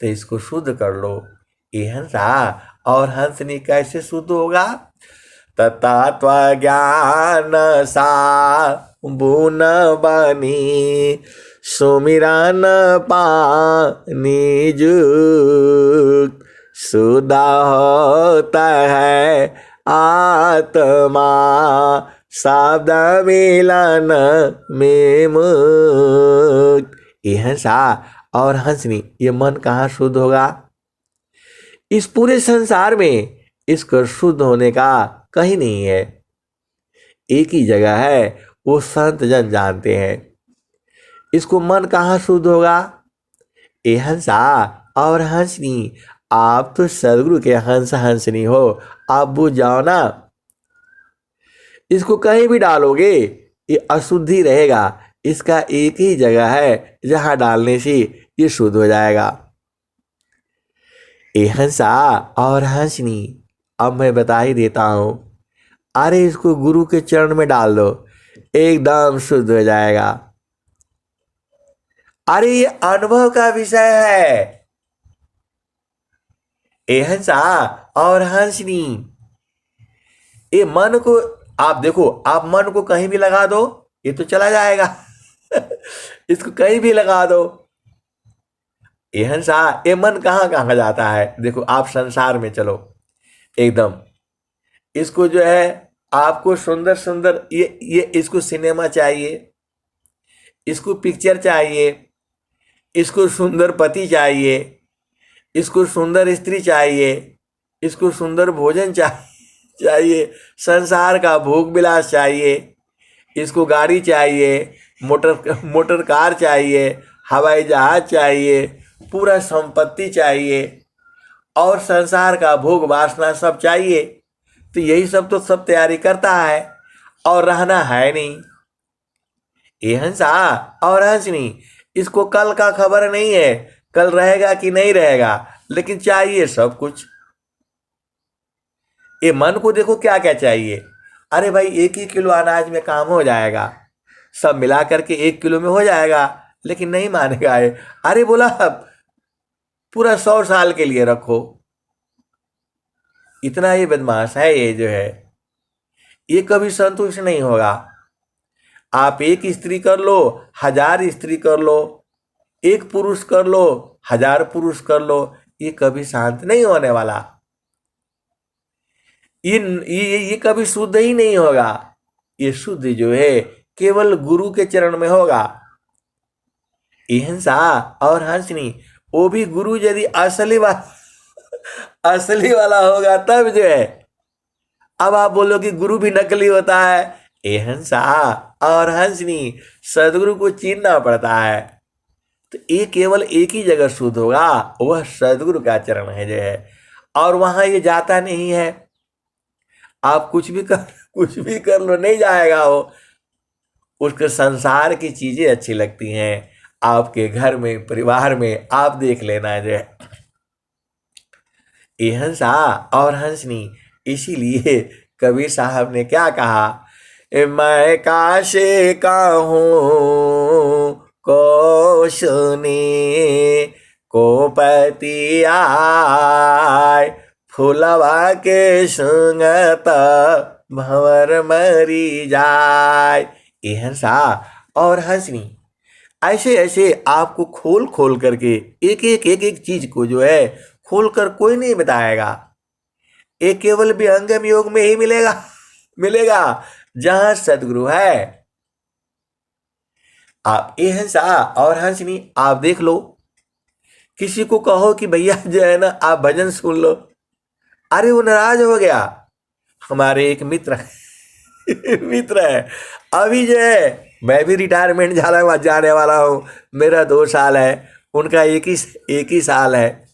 Speaker 1: तो इसको शुद्ध कर लो। ये हंसा और हंसनी कैसे शुद्ध होगा? तत्व ज्ञान सा बुन बनी, सुमिरन पानी जुक्त, शुद्ध होता है आत्मा, शब्द मिलन में मुक्त। ये हंसा और हंसनी, ये मन कहाँ शुद्ध होगा? इस पूरे संसार में इसको शुद्ध होने का कहीं नहीं है। एक ही जगह है, वो संत जन जानते हैं। इसको मन कहाँ शुद्ध होगा? ये हंसा और हंसनी, आप तो सदगुरु के हंस हंसनी हो, आप बुझ जाओ ना। इसको कहीं भी डालोगे ये अशुद्धि रहेगा। इसका एक ही जगह है जहां डालने से ये शुद्ध हो जाएगा। ये हंसा और हंसनी, अब मैं बता ही देता हूं। अरे इसको गुरु के चरण में डाल दो, एकदम शुद्ध हो जाएगा। अरे ये अनुभव का विषय है। ये हंसा और हंसनी, ये मन को आप देखो, आप मन को कहीं भी लगा दो ये तो चला जाएगा। इसको कहीं भी लगा दो। ये हंसा, ये मन कहाँ कहाँ जाता है? देखो आप संसार में चलो एकदम, इसको जो है आपको सुंदर सुंदर ये इसको सिनेमा चाहिए, इसको पिक्चर चाहिए, इसको सुंदर पति चाहिए, इसको सुंदर स्त्री चाहिए, इसको सुंदर भोजन चाहिए, संसार का भोग विलास चाहिए, इसको गाड़ी चाहिए, मोटर कार चाहिए, हवाई जहाज चाहिए, पूरा संपत्ति चाहिए और संसार का भोग वासना सब चाहिए। तो यही सब तो सब तैयारी करता है और रहना है नहीं। ये हंसा और हंसनी, इसको कल का खबर नहीं है, कल रहेगा कि नहीं रहेगा, लेकिन चाहिए सब कुछ। ये मन को देखो क्या क्या चाहिए। अरे भाई 1 ही किलो अनाज में काम हो जाएगा, सब मिला करके 1 किलो में हो जाएगा, लेकिन नहीं मानेगा ये। अरे बोला पूरा 100 साल के लिए रखो। इतना ये बदमाश है ये जो है, ये कभी संतुष्ट नहीं होगा। आप एक स्त्री कर लो, 1000 स्त्री कर लो, एक पुरुष कर लो, 1000 पुरुष कर लो, ये कभी शांत नहीं होने वाला। ये कभी शुद्ध ही नहीं होगा। ये शुद्ध जो है केवल गुरु के चरण में होगा। हिंसा और हंसनी, वो भी गुरु यदि असली वाला होगा तब जो है। अब आप बोलो कि गुरु भी नकली होता है। हिंसा और हंसनी, सदगुरु को चीनना पड़ता है। तो ये केवल एक ही जगह शुद्ध होगा, वह सदगुरु का चरण है जो है, और वहां ये जाता नहीं है। आप कुछ भी कर लो, नहीं जाएगा वो। उसके संसार की चीजें अच्छी लगती हैं। आपके घर में, परिवार में आप देख लेना जो है, ये हंसा और हंसनी। इसीलिए कबीर साहब ने क्या कहा, मैं काशे का हूँ को सुने को पति आय, फुलवा के संगत भंवर मरी जाय। ये हंसा और हंसनी, ऐसे ऐसे आपको खोल खोल करके एक चीज को जो है खोल कर कोई नहीं बताएगा। ये केवल विहंगम योग में ही मिलेगा जहां सदगुरु है। आप ये हंसा और हंसनी आप देख लो। किसी को कहो कि भैया जो है ना आप भजन सुन लो, अरे वो नाराज हो गया। हमारे एक मित्र है, अभी जो है मैं भी रिटायरमेंट जाने वाला हूँ। मेरा 2 साल है, उनका एक ही साल है।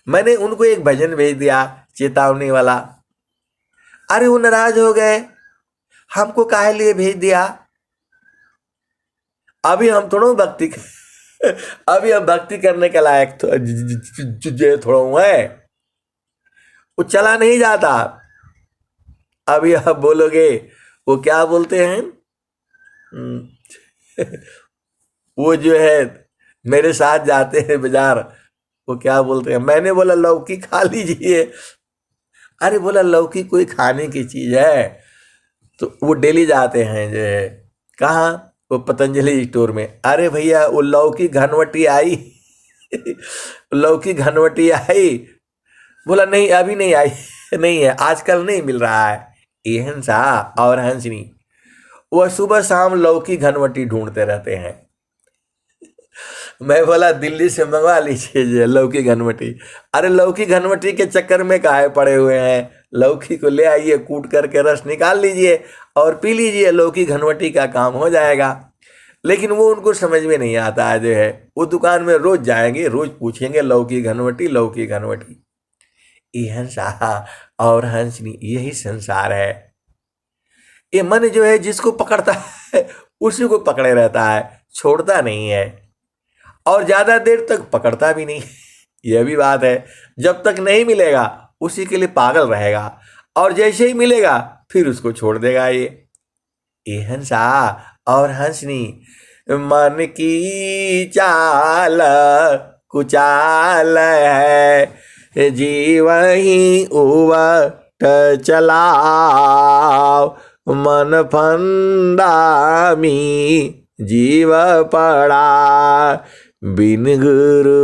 Speaker 1: मैंने उनको एक भजन भेज दिया चेतावनी वाला। अरे वो नाराज हो गए, हमको काहे लिए भेज दिया। अभी हम भक्ति करने के लायक थोड़ा हुआ है, वो चला नहीं जाता। अभी आप बोलोगे वो क्या बोलते हैं, वो जो है मेरे साथ जाते हैं बाजार, वो क्या बोलते हैं, मैंने बोला लौकी खा लीजिए। अरे बोला लौकी कोई खाने की चीज है। तो वो डेली जाते हैं जो है, कहाँ, वो पतंजलि स्टोर में। अरे भैया वो लौकी घनवटी आई लौकी घनवटी आई। बोला नहीं अभी नहीं आई नहीं है, आजकल नहीं मिल रहा है। ये हंसा और हंसनी, वह सुबह शाम लौकी घनवटी ढूंढते रहते हैं। मैं बोला दिल्ली से मंगवा लीजिए लौकी घनवटी। अरे लौकी घनवटी के चक्कर में काहे पड़े हुए हैं, लौकी को ले आइए, कूट करके रस निकाल लीजिए और पी लीजिए, लौकी घनवटी का काम हो जाएगा। लेकिन वो उनको समझ में नहीं आता है जो है। वो दुकान में रोज जाएंगे, रोज पूछेंगे लौकी घनवटी लौकी घनवटी। ये हंसा और हंसनी, यही संसार है। ये मन जो है जिसको पकड़ता है उसी को पकड़े रहता है, छोड़ता नहीं है, और ज्यादा देर तक पकड़ता भी नहीं। यह भी बात है, जब तक नहीं मिलेगा उसी के लिए पागल रहेगा, और जैसे ही मिलेगा फिर उसको छोड़ देगा। ये हंसा और हंसनी, मन की चाल कुचाल है, जीव ही उवट चलाओ, मन फंदा मी जीव पड़ा, बिन गुरु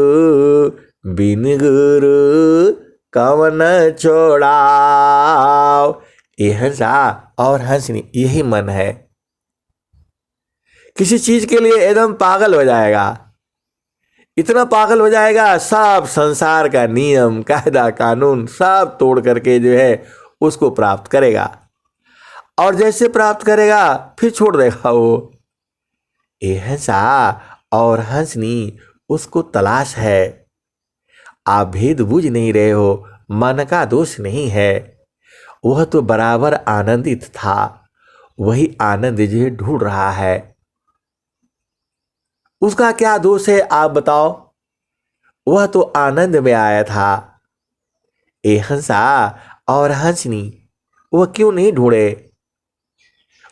Speaker 1: कवन छोड़ाओ। ये हंसा और हंसनी, यही मन है। किसी चीज के लिए एकदम पागल हो जाएगा, इतना पागल हो जाएगा, सब संसार का नियम कायदा कानून सब तोड़ करके जो है उसको प्राप्त करेगा, और जैसे प्राप्त करेगा फिर छोड़ देगा वो। ये हंसा और हंसनी उसको तलाश है। आप भेद बूझ नहीं रहे हो, मन का दोष नहीं है। वह तो बराबर आनंदित था, वही आनंद जिसे ढूंढ रहा है। उसका क्या दोष है आप बताओ? वह तो आनंद में आया था। ए हंसा और हंसनी वह क्यों नहीं ढूंढे?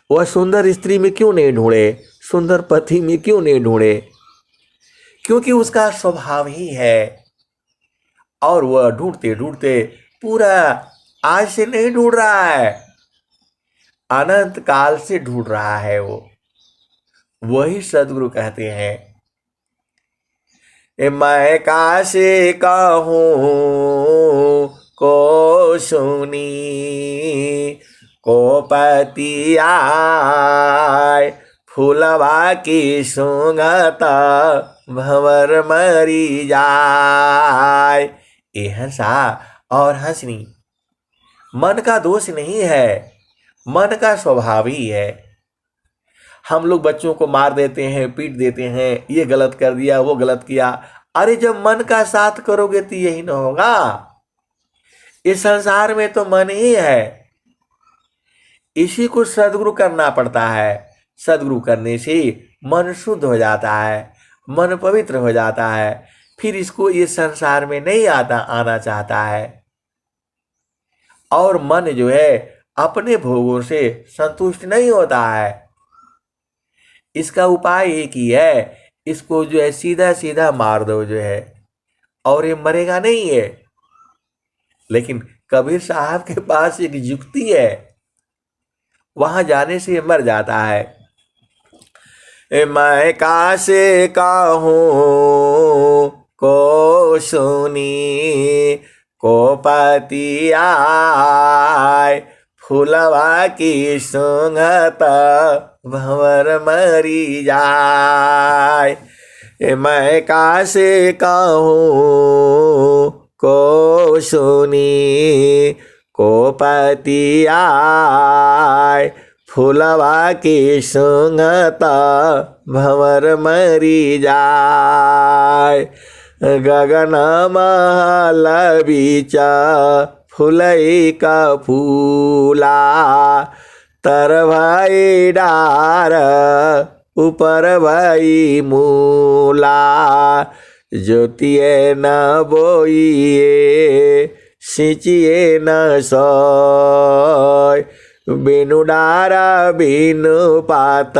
Speaker 1: वह सुंदर स्त्री में क्यों नहीं ढूंढे? सुंदर पति में क्यों नहीं ढूंढे? क्योंकि उसका स्वभाव ही है। और वह ढूंढते ढूंढते पूरा आज से नहीं ढूंढ रहा है, अनंत काल से ढूंढ रहा है वो। वही सदगुरु कहते हैं, मैं कासे कहूँ को सुनी, को पति आय फूलवा की सुंगत भंवर मरी जाय। ये हंसा और हंसनी मन का दोष नहीं है, मन का स्वभाव ही है। हम लोग बच्चों को मार देते हैं, पीट देते हैं, ये गलत कर दिया, वो गलत किया। अरे जब मन का साथ करोगे तो यही ना होगा। इस संसार में तो मन ही है, इसी को सदगुरु करना पड़ता है। सदगुरु करने से मन शुद्ध हो जाता है, मन पवित्र हो जाता है। फिर इसको इस संसार में नहीं आना चाहता है। और मन जो है अपने भोगों से संतुष्ट नहीं होता है। इसका उपाय एक ही है, इसको जो है सीधा सीधा मार दो जो है, और ये मरेगा नहीं है। लेकिन कबीर साहब के पास एक युक्ति है, वहां जाने से मर जाता है। मैं कासे कहूँ को सुनी, को पति आय फूलवा की सुंगत भंवर मरी जाय। मैं कासे कहूँ को सुनी, को पति आय फूलवा की सुंगत भंवर मरी जाय। गगन महल बीच फुलई का फूला, तर भई डार ऊपर भई मूला। ज्योतिए न बोइए सिंचिए न सोय, बिनु डारा बिनु पात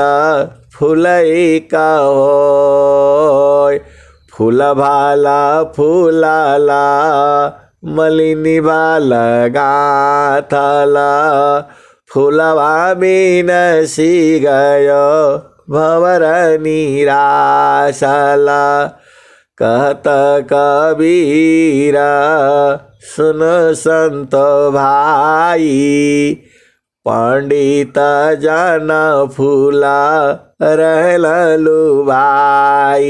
Speaker 1: फुलई का होय। फूल भाला फूलाला मलिनी भाला गाथला, फूलवा बिन सी गयो भंवर निराशला। कहत कबीर सुन संत भाई, पंडित जन फूला रहल लुभाई।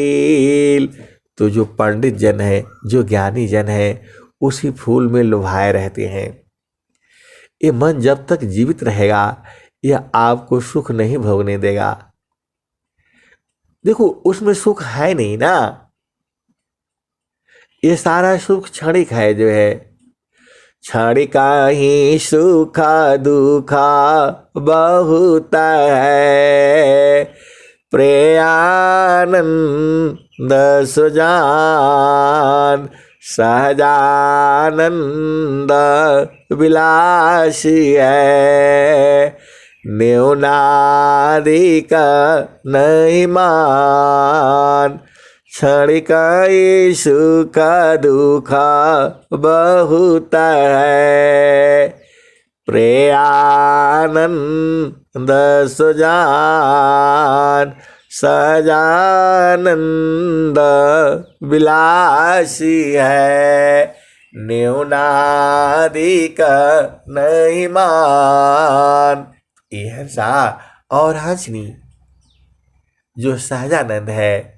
Speaker 1: तो जो पंडित जन है, जो ज्ञानी जन है, उसी फूल में लुभाए रहते हैं। ये मन जब तक जीवित रहेगा यह आपको सुख नहीं भोगने देगा। देखो उसमें सुख है नहीं ना, ये सारा सुख क्षणिक है जो है। क्षणिका ही सुख दुखा बहुत है, प्रेयानंद सुजान सहजानंद विलासी है। न्यूनाधिक नहीं मान, क्षणिका सुख दुख बहुत है, प्रेयानंद सुजान सजानंद विलासी है। न्यूनाधिक नहीं मान। ये हंसा और हंसनी जो सहजानंद है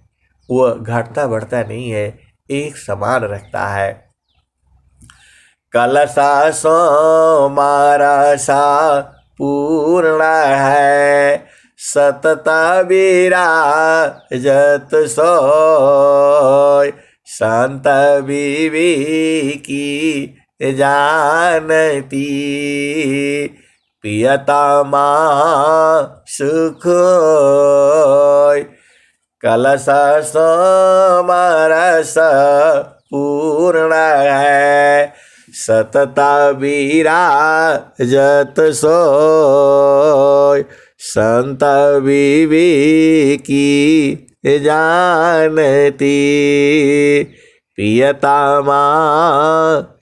Speaker 1: वह घटता बढ़ता नहीं है, एक समान रखता है। कलसा सोमारसा पूर्ण है, सतत विराजत सोय, संत विवेकी जानती, प्रियतमा सुख होय। कलश सोमरस पूर्ण है, सतत विराजत सोय, संत विवेकी जानती, प्रियतमा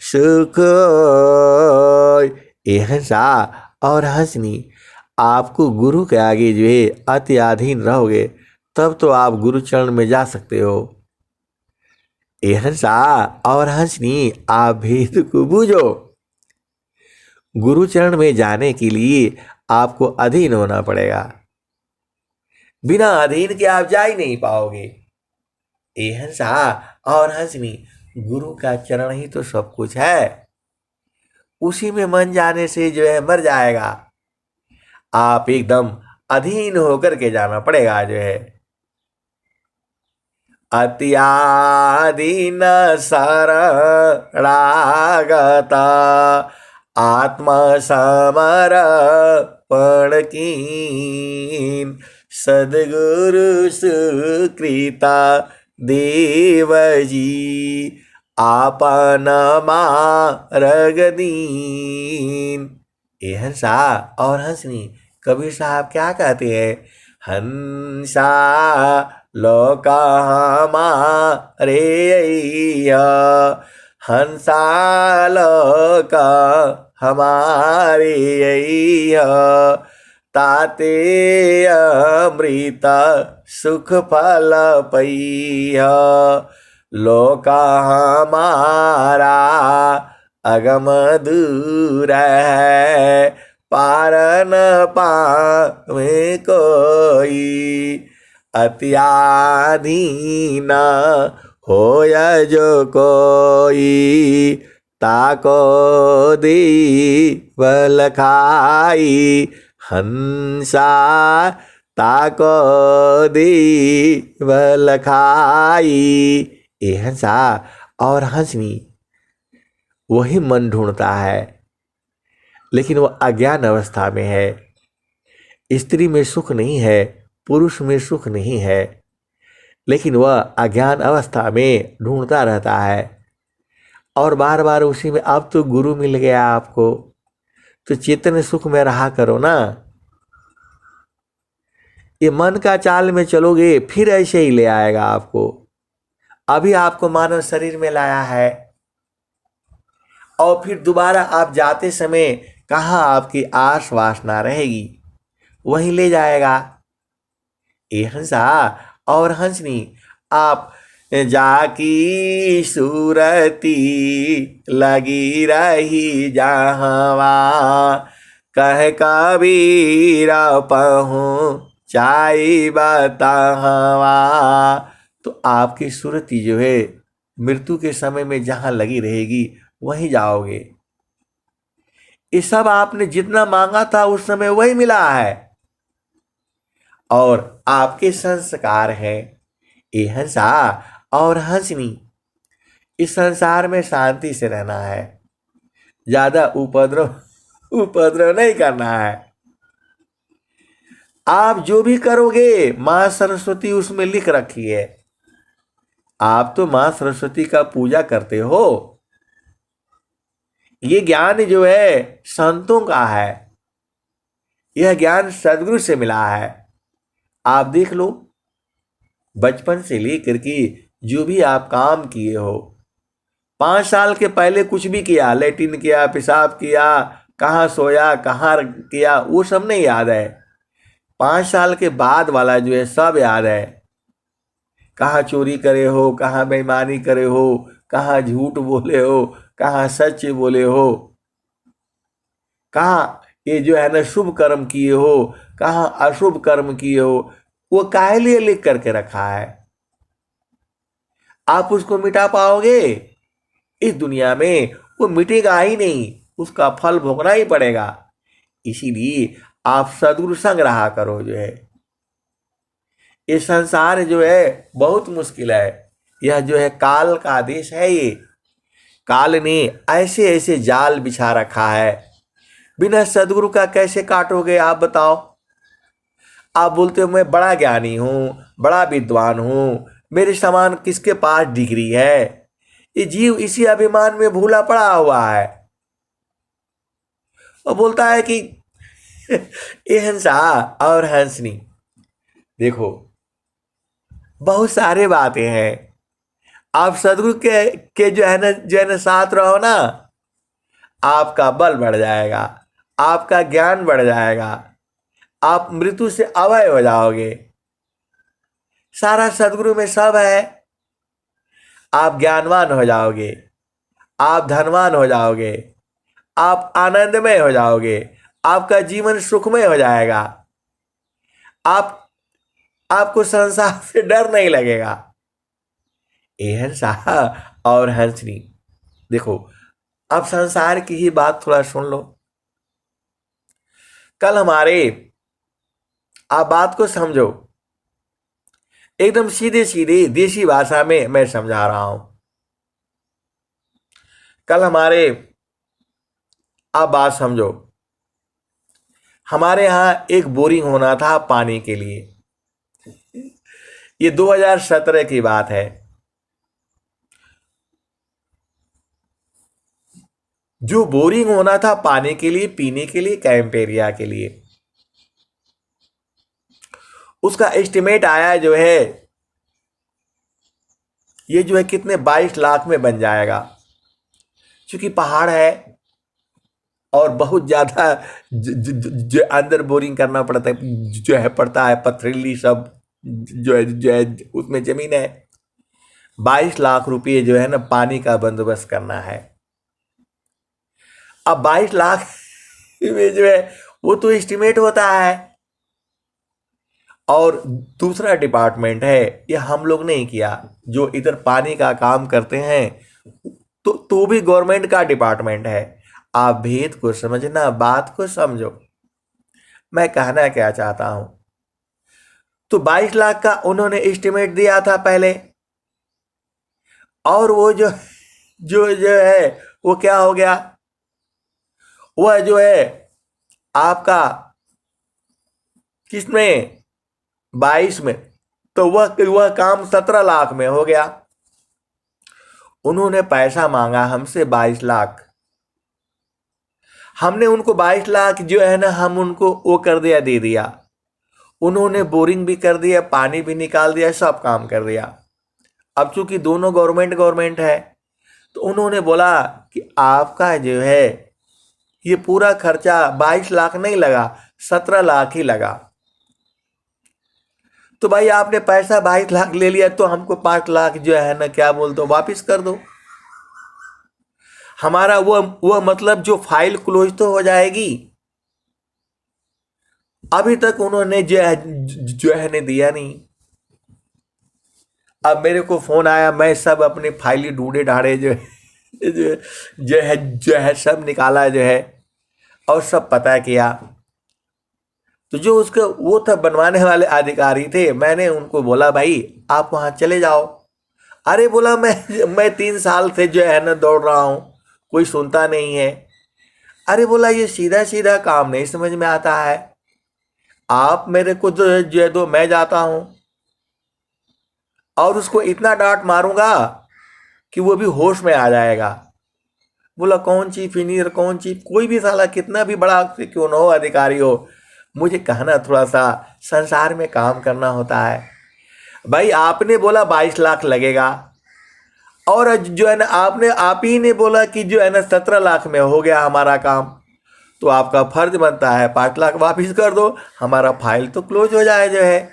Speaker 1: सुख होय। ए हंसा और हंसनी, आपको गुरु के आगे जो है अति अधीन रहोगे तब तो आप गुरु चरण में जा सकते हो। ए हंसा और हंसनी, आप भेद को बूझो। गुरु चरण में जाने के लिए आपको अधीन होना पड़ेगा, बिना अधीन के आप जा ही नहीं पाओगे। ए हंसा और हंसनी, गुरु का चरण ही तो सब कुछ है, उसी में मन जाने से जो है मर जाएगा। आप एकदम अधीन होकर के जाना पड़ेगा जो है। अत्याधीन शरणागत आत्मसमर्पण कीन, सद्गुरु सुकृता देवजी आपन मार्ग दीन। ए हंसा और हंसनी, कबीर साहब क्या कहते हैं? हंसा लोका हमारे अइया, हंसा लोका हमारे अइया, ताते अमृत सुख फल पइया, लोका हमारा अगम दूर है, पार न पावे कोई, अत्याधीन होय जो कोई, ताको दीवल खाई, हंसा ताको दीवल खाई। ए हंसा और हंसनी, वही मन ढूंढता है, लेकिन वह अज्ञान अवस्था में है। स्त्री में सुख नहीं है, पुरुष में सुख नहीं है, लेकिन वह अज्ञान अवस्था में ढूंढता रहता है और बार बार उसी में। अब तो गुरु मिल गया आपको, तो चेतन सुख में रहा करो ना। ये मन का चाल में चलोगे फिर ऐसे ही ले आएगा आपको। अभी आपको मानव शरीर में लाया है और फिर दोबारा आप जाते समय कहाँ आपकी आस वासना रहेगी, वहीं ले जाएगा। ए हंसा और हंसनी, आप जाकी सूरती लगी रही जहवा, कह कबीरा पहुँचाई बताहवा। तो आपकी सूरती जो है मृत्यु के समय में जहाँ लगी रहेगी वहीं जाओगे। ये सब आपने जितना मांगा था उस समय वही मिला है और आपके संस्कार हैं। ये हंसा और हंसनी, इस संसार में शांति से रहना है, ज्यादा उपद्रव नहीं करना है। आप जो भी करोगे मां सरस्वती उसमें लिख रखी है। आप तो मां सरस्वती का पूजा करते हो। ये ज्ञान जो है संतों का है, यह ज्ञान सदगुरु से मिला है। आप देख लो, बचपन से लेकर के जो भी आप काम किए हो, 5 साल के पहले कुछ भी किया, लेटिन किया, पेशाब किया, कहाँ सोया, कहाँ किया, वो सब नहीं याद है। 5 साल के बाद वाला जो है सब याद है। कहाँ चोरी करे हो, कहाँ बेईमानी करे हो, कहाँ झूठ बोले हो, कहाँ सच बोले हो, कहाँ ये जो है ना शुभ कर्म किए हो, कहाँ अशुभ कर्म किए हो, वो काहे लिए लिख करके रखा है। आप उसको मिटा पाओगे? इस दुनिया में वो मिटेगा ही नहीं, उसका फल भोगना ही पड़ेगा। इसीलिए आप सद्गुरु संग रहा करो। जो है ये संसार जो है बहुत मुश्किल है। यह जो है काल का आदेश है। ये काल ने ऐसे ऐसे जाल बिछा रखा है, बिना सद्गुरु का कैसे काटोगे आप बताओ। आप बोलते हो मैं बड़ा ज्ञानी हूँ, बड़ा विद्वान हूँ, मेरे समान किसके पास डिग्री है। ये जीव इसी अभिमान में भूला पड़ा हुआ है और बोलता है कि ये हंसा और हंसनी। देखो बहुत सारे बातें हैं। आप सदगुरु के जो है ना साथ रहो ना, आपका बल बढ़ जाएगा, आपका ज्ञान बढ़ जाएगा, आप मृत्यु से अभय हो जाओगे। सारा सदगुरु में सब है। आप ज्ञानवान हो जाओगे, आप धनवान हो जाओगे, आप आनंदमय हो जाओगे, आपका जीवन सुखमय हो जाएगा। आप आपको संसार से डर नहीं लगेगा। ये हंसा और हंसनी। देखो अब संसार की ही बात थोड़ा सुन लो। कल हमारे, आप बात को समझो, एकदम सीधे सीधे देसी भाषा में मैं समझा रहा हूं। कल हमारे, आप बात समझो, हमारे यहां एक बोरिंग होना था पानी के लिए। ये 2017 की बात है। जो बोरिंग होना था पानी के लिए, पीने के लिए, कैंप एरिया के लिए, उसका एस्टिमेट आया जो है, ये जो है कितने 22 लाख में बन जाएगा। क्योंकि पहाड़ है और बहुत ज्यादा जो अंदर बोरिंग करना पड़ता है, जो है पड़ता है, पथरीली सब जो है उसमें जमीन है। 22 लाख रुपये जो है ना पानी का बंदोबस्त करना है। अब 22 लाख में जो है वो तो एस्टिमेट होता है, और दूसरा डिपार्टमेंट है, ये हम लोग नहीं किया, जो इधर पानी का काम करते हैं, तो भी गवर्नमेंट का डिपार्टमेंट है। आप भेद को समझना, बात को समझो, मैं कहना क्या चाहता हूं। तो 22 लाख का उन्होंने एस्टिमेट दिया था पहले, और वो जो जो जो है वो क्या हो गया, वह जो है आपका किसमें, 22 में, तो वह काम 17 लाख में हो गया। उन्होंने पैसा मांगा हमसे 22 लाख। हमने उनको 22 लाख जो है ना, हम उनको वो कर दिया, दे दिया। उन्होंने बोरिंग भी कर दिया, पानी भी निकाल दिया, सब काम कर दिया। अब चूंकि दोनों गवर्नमेंट है, तो उन्होंने बोला कि आपका जो है ये पूरा खर्चा 22 लाख नहीं लगा, 17 लाख ही लगा। तो भाई आपने पैसा 22 लाख ले लिया, तो हमको 5 लाख जो है ना, क्या बोलते हो, वापिस कर दो। हमारा वो मतलब जो फाइल क्लोज तो हो जाएगी। अभी तक उन्होंने जो है ने दिया नहीं। अब मेरे को फोन आया, मैं सब अपने फाइल ढूंढे ढाड़े जो है सब निकाला जो है, और सब पता किया। तो जो उसके वो था बनवाने वाले अधिकारी थे, मैंने उनको बोला भाई आप वहां चले जाओ। अरे बोला मैं 3 साल से जो है ना दौड़ रहा हूं, कोई सुनता नहीं है। अरे बोला ये सीधा सीधा काम नहीं समझ में आता है, आप मेरे को जो है दो, मैं जाता हूं और उसको इतना डांट मारूंगा कि वो भी होश में आ जाएगा। बोला कौन चीफ इंजीनियर, कौन चीफ, कोई भी साला कितना भी बड़ा क्यों ना हो, अधिकारी हो, मुझे कहना थोड़ा सा संसार में काम करना होता है। भाई आपने बोला 22 लाख लगेगा, और जो है ना आप ही ने बोला कि जो है ना 17 लाख में हो गया हमारा काम, तो आपका फर्ज बनता है 5 लाख वापिस कर दो, हमारा फाइल तो क्लोज हो जाए। जो है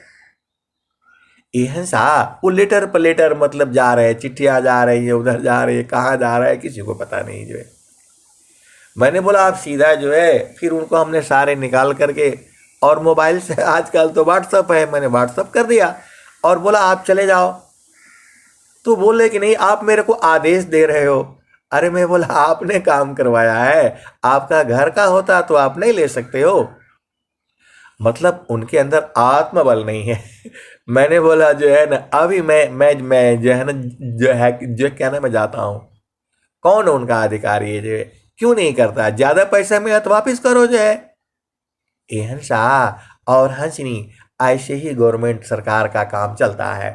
Speaker 1: सा वो लेटर पर लेटर मतलब जा रहे हैं, चिट्ठियां जा रही है, उधर जा रही है, कहाँ जा रहा है किसी को पता नहीं। जो है मैंने बोला आप सीधा जो है, फिर उनको हमने सारे निकाल करके, और मोबाइल से आजकल तो व्हाट्सअप है, मैंने व्हाट्सअप कर दिया और बोला आप चले जाओ। तो बोले कि नहीं आप मेरे को आदेश दे रहे हो, अरे मैं बोला आपने काम करवाया है, आपका घर का होता तो आप नहीं ले सकते हो। मतलब उनके अंदर आत्मबल नहीं है। मैंने बोला जो है ना, अभी मैं जो है ना, जो क्या ना, मैं जाता हूँ। कौन उनका अधिकारी है जो है, क्यों नहीं करता, ज्यादा पैसा मिला तो वापिस करो जो है। ये हंसा और हंसनी, ऐसे ही गवर्नमेंट सरकार का काम चलता है।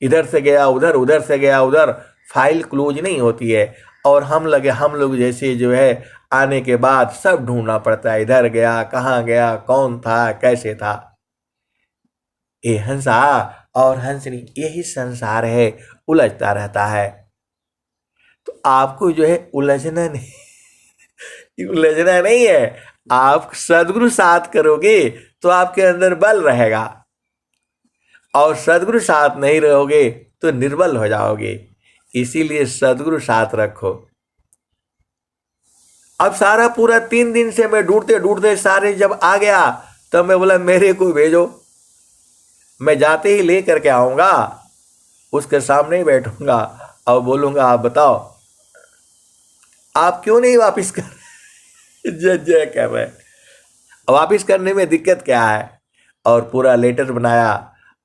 Speaker 1: इधर से गया उधर, उधर से गया उधर, फाइल क्लोज नहीं होती है। और हम लोग जैसे जो है, आने के बाद सब ढूंढना पड़ता है, इधर गया, कहाँ गया, कौन था, कैसे था। ये हंसा और हंसनी, यही संसार है, उलझता रहता है। तो आपको जो है उलझना नहीं, उलझना नहीं है। आप सदगुरु साथ करोगे तो आपके अंदर बल रहेगा, और सदगुरु साथ नहीं रहोगे तो निर्बल हो जाओगे। इसीलिए सदगुरु साथ रखो। अब सारा पूरा 3 दिन से मैं ढूंढते ढूंढते सारे जब आ गया, तब मैं बोला मेरे को भेजो, मैं जाते ही ले करके आऊंगा, उसके सामने ही बैठूंगा और बोलूंगा आप बताओ आप क्यों नहीं वापिस कर जय जय कर रहे हैं। वापिस करने में दिक्कत क्या है। और पूरा लेटर बनाया,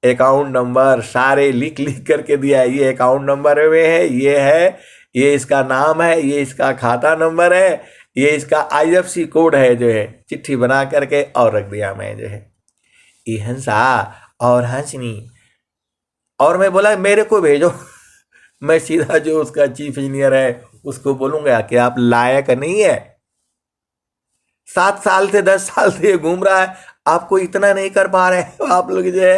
Speaker 1: अकाउंट नंबर सारे लिख लिख करके दिया, ये अकाउंट नंबर में है, ये है, ये इसका नाम है, ये इसका खाता नंबर है, ये इसका IFC कोड है जो है, चिट्ठी बना करके और रख दिया मैं जो है। ये हंसा और हंसनी, और मैं बोला मेरे को भेजो। मैं सीधा जो उसका चीफ इंजीनियर है उसको बोलूंगा कि आप लायक नहीं है, 7 साल से 10 साल से ये घूम रहा है, आपको इतना नहीं कर पा रहे हो आप लोग जो है।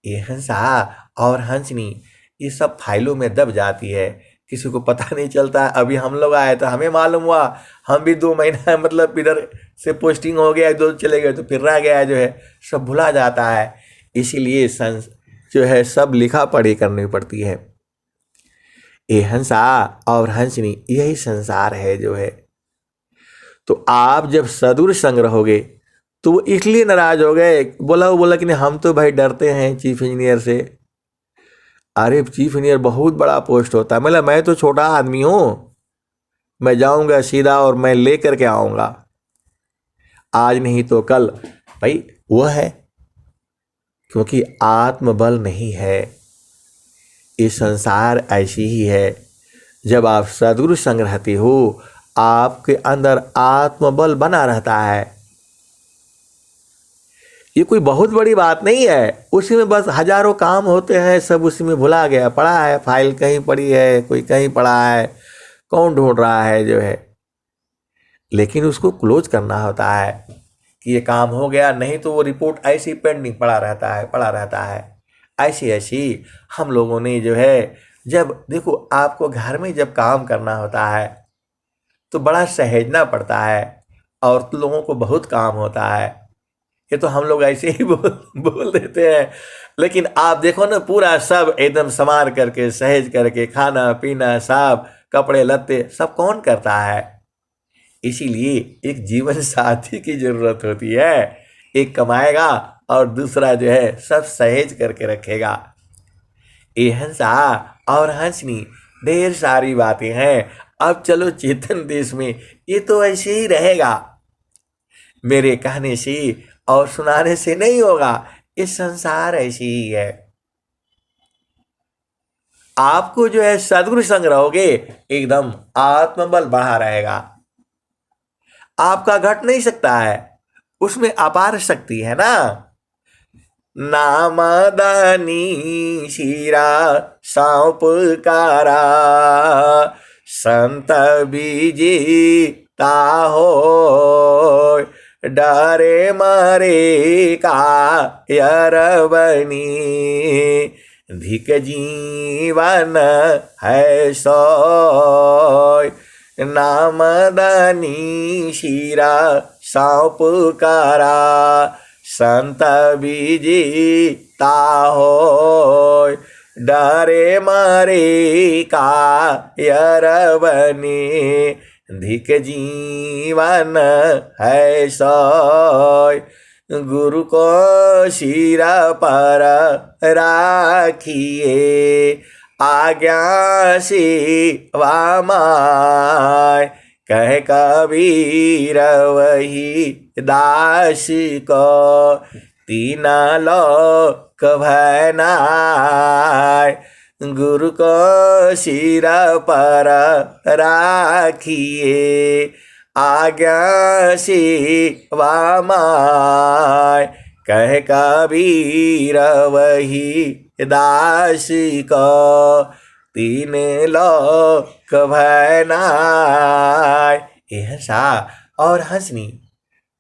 Speaker 1: ये हंसा और हंसनी, ये सब फाइलों में दब जाती है, किसी को पता नहीं चलता। अभी हम लोग आए तो हमें मालूम हुआ, हम भी 2 महीना मतलब इधर से पोस्टिंग हो गया, 2 चले गए तो फिर रह गया जो है, सब भुला जाता है। इसीलिए जो है सब लिखा पढ़ी करनी पड़ती है। ये हंसा और हंसनी, यही संसार है जो है। तो आप जब सदुर संग रहोगे तो वो इसलिए नाराज हो गए, वो बोला कि नहीं हम तो भाई डरते हैं चीफ इंजीनियर से। अरे चीफ इंजीनियर बहुत बड़ा पोस्ट होता है। मतलब मैं तो छोटा आदमी हूँ, मैं जाऊंगा सीधा और मैं ले करके आऊंगा, आज नहीं तो कल। भाई वो है, क्योंकि आत्मबल नहीं है। ये संसार ऐसी ही है। जब आप सदगुरु संग रहते हो, आपके अंदर आत्मबल बना रहता है। ये कोई बहुत बड़ी बात नहीं है, उसी में बस हजारों काम होते हैं, सब उसी में भुला गया, पड़ा है, फाइल कहीं पड़ी है, कोई कहीं पड़ा है, कौन ढूंढ रहा है जो है। लेकिन उसको क्लोज करना होता है कि ये काम हो गया, नहीं तो वो रिपोर्ट ऐसी पेंडिंग पड़ा रहता है। ऐसी ऐसी हम लोगों ने जो है, जब देखो आपको घर में जब काम करना होता है तो बड़ा सहेजना पड़ता है, और लोगों को बहुत काम होता है। ये तो हम लोग ऐसे ही बोल देते हैं, लेकिन आप देखो ना, पूरा सब एकदम संवार करके सहेज करके, खाना पीना सब, कपड़े लत्ते सब कौन करता है। इसीलिए एक जीवन साथी की जरूरत होती है। एक कमाएगा और दूसरा जो है सब सहेज करके रखेगा। ये हंसा और हंसनी, ढेर सारी बातें हैं। अब चलो चेतन देश में ये तो ऐसे ही रहेगा, मेरे कहने से और सुनाने से नहीं होगा। इस संसार ऐसी ही है। आपको जो है सदगुरु संग रहोगे, एकदम आत्मबल बढ़ा रहेगा। आपका घट नहीं सकता है, उसमें अपार शक्ति है ना। नामदानी शीरा सौंपकारा, संत बीजी ताहो, डरे मरे का यरबनी, धिक जीवन है सोय। नामदानी शीरा सौंपकारा, संत बीजी ताहो, डरे मरे का यरबनी, धिक जीवन है सोय। गुरु को सिर पर राखिए, आज्ञा सेवा माय। कह कबीर वही दास को, तीना लोक भय नाय। गुरु को सिर पर राखिए, आज्ञा सेवा माय। कह कबीर वही दास को, तीन लोक भय नाय। यह सा और हंसनी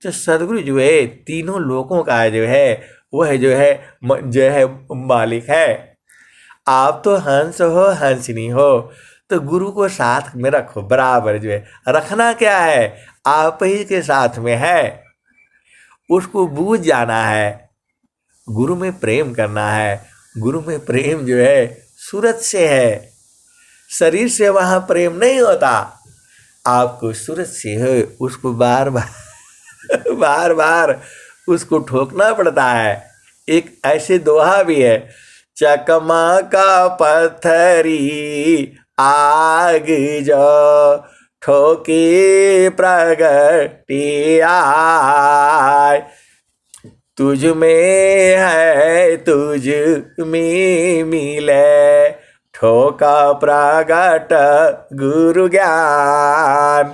Speaker 1: जो सदगुरु जो है तीनों लोकों का जो है वह जो है मालिक है। आप तो हंस हो, हंसनी हो, तो गुरु को साथ में रखो बराबर। जो है रखना क्या है, आप ही के साथ में है, उसको बूझ जाना है, गुरु में प्रेम करना है। गुरु में प्रेम जो है सूरत से है, शरीर से वहाँ प्रेम नहीं होता। आपको सूरत से है, उसको बार बार बार बार उसको ठोकना पड़ता है। एक ऐसे दोहा भी है, चकमा का पत्थरी आग जो, ठोके प्रगटी आय। तुझ में है तुझ में मिले, ठोका प्रगट गुरु ज्ञान।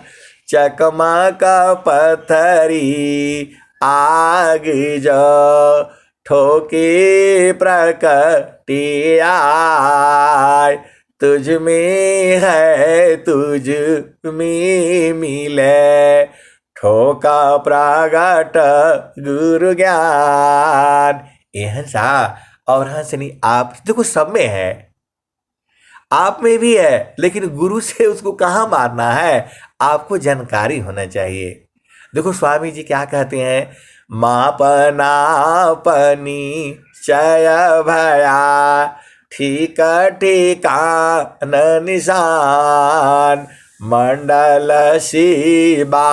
Speaker 1: चकमा का पत्थरी आग जो, ठोके प्रकटी आय। तुझ में है तुझ में मिले, ठोका प्रगट गुरु ज्ञान। ये हंसा और हंसनी आप देखो सब में है, आप में भी है, लेकिन गुरु से उसको कहाँ मारना है, आपको जानकारी होना चाहिए। देखो स्वामी जी क्या कहते हैं, मापनापनी चय भया, ठीक ठिकान निशान। मंडल शिवा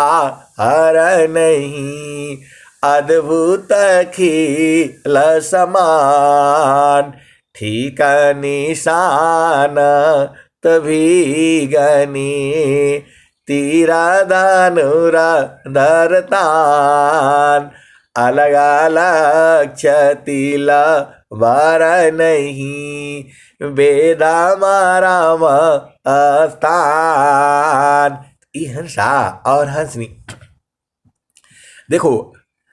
Speaker 1: हर नहीं, अद्भुत खिल समान। ठीक निशान तभी गनी, तीरा धनुरा धरतान। अलग अलग क्षतिल वार नहीं, वेदा माराम स्थान। हंसा और हंसनी देखो,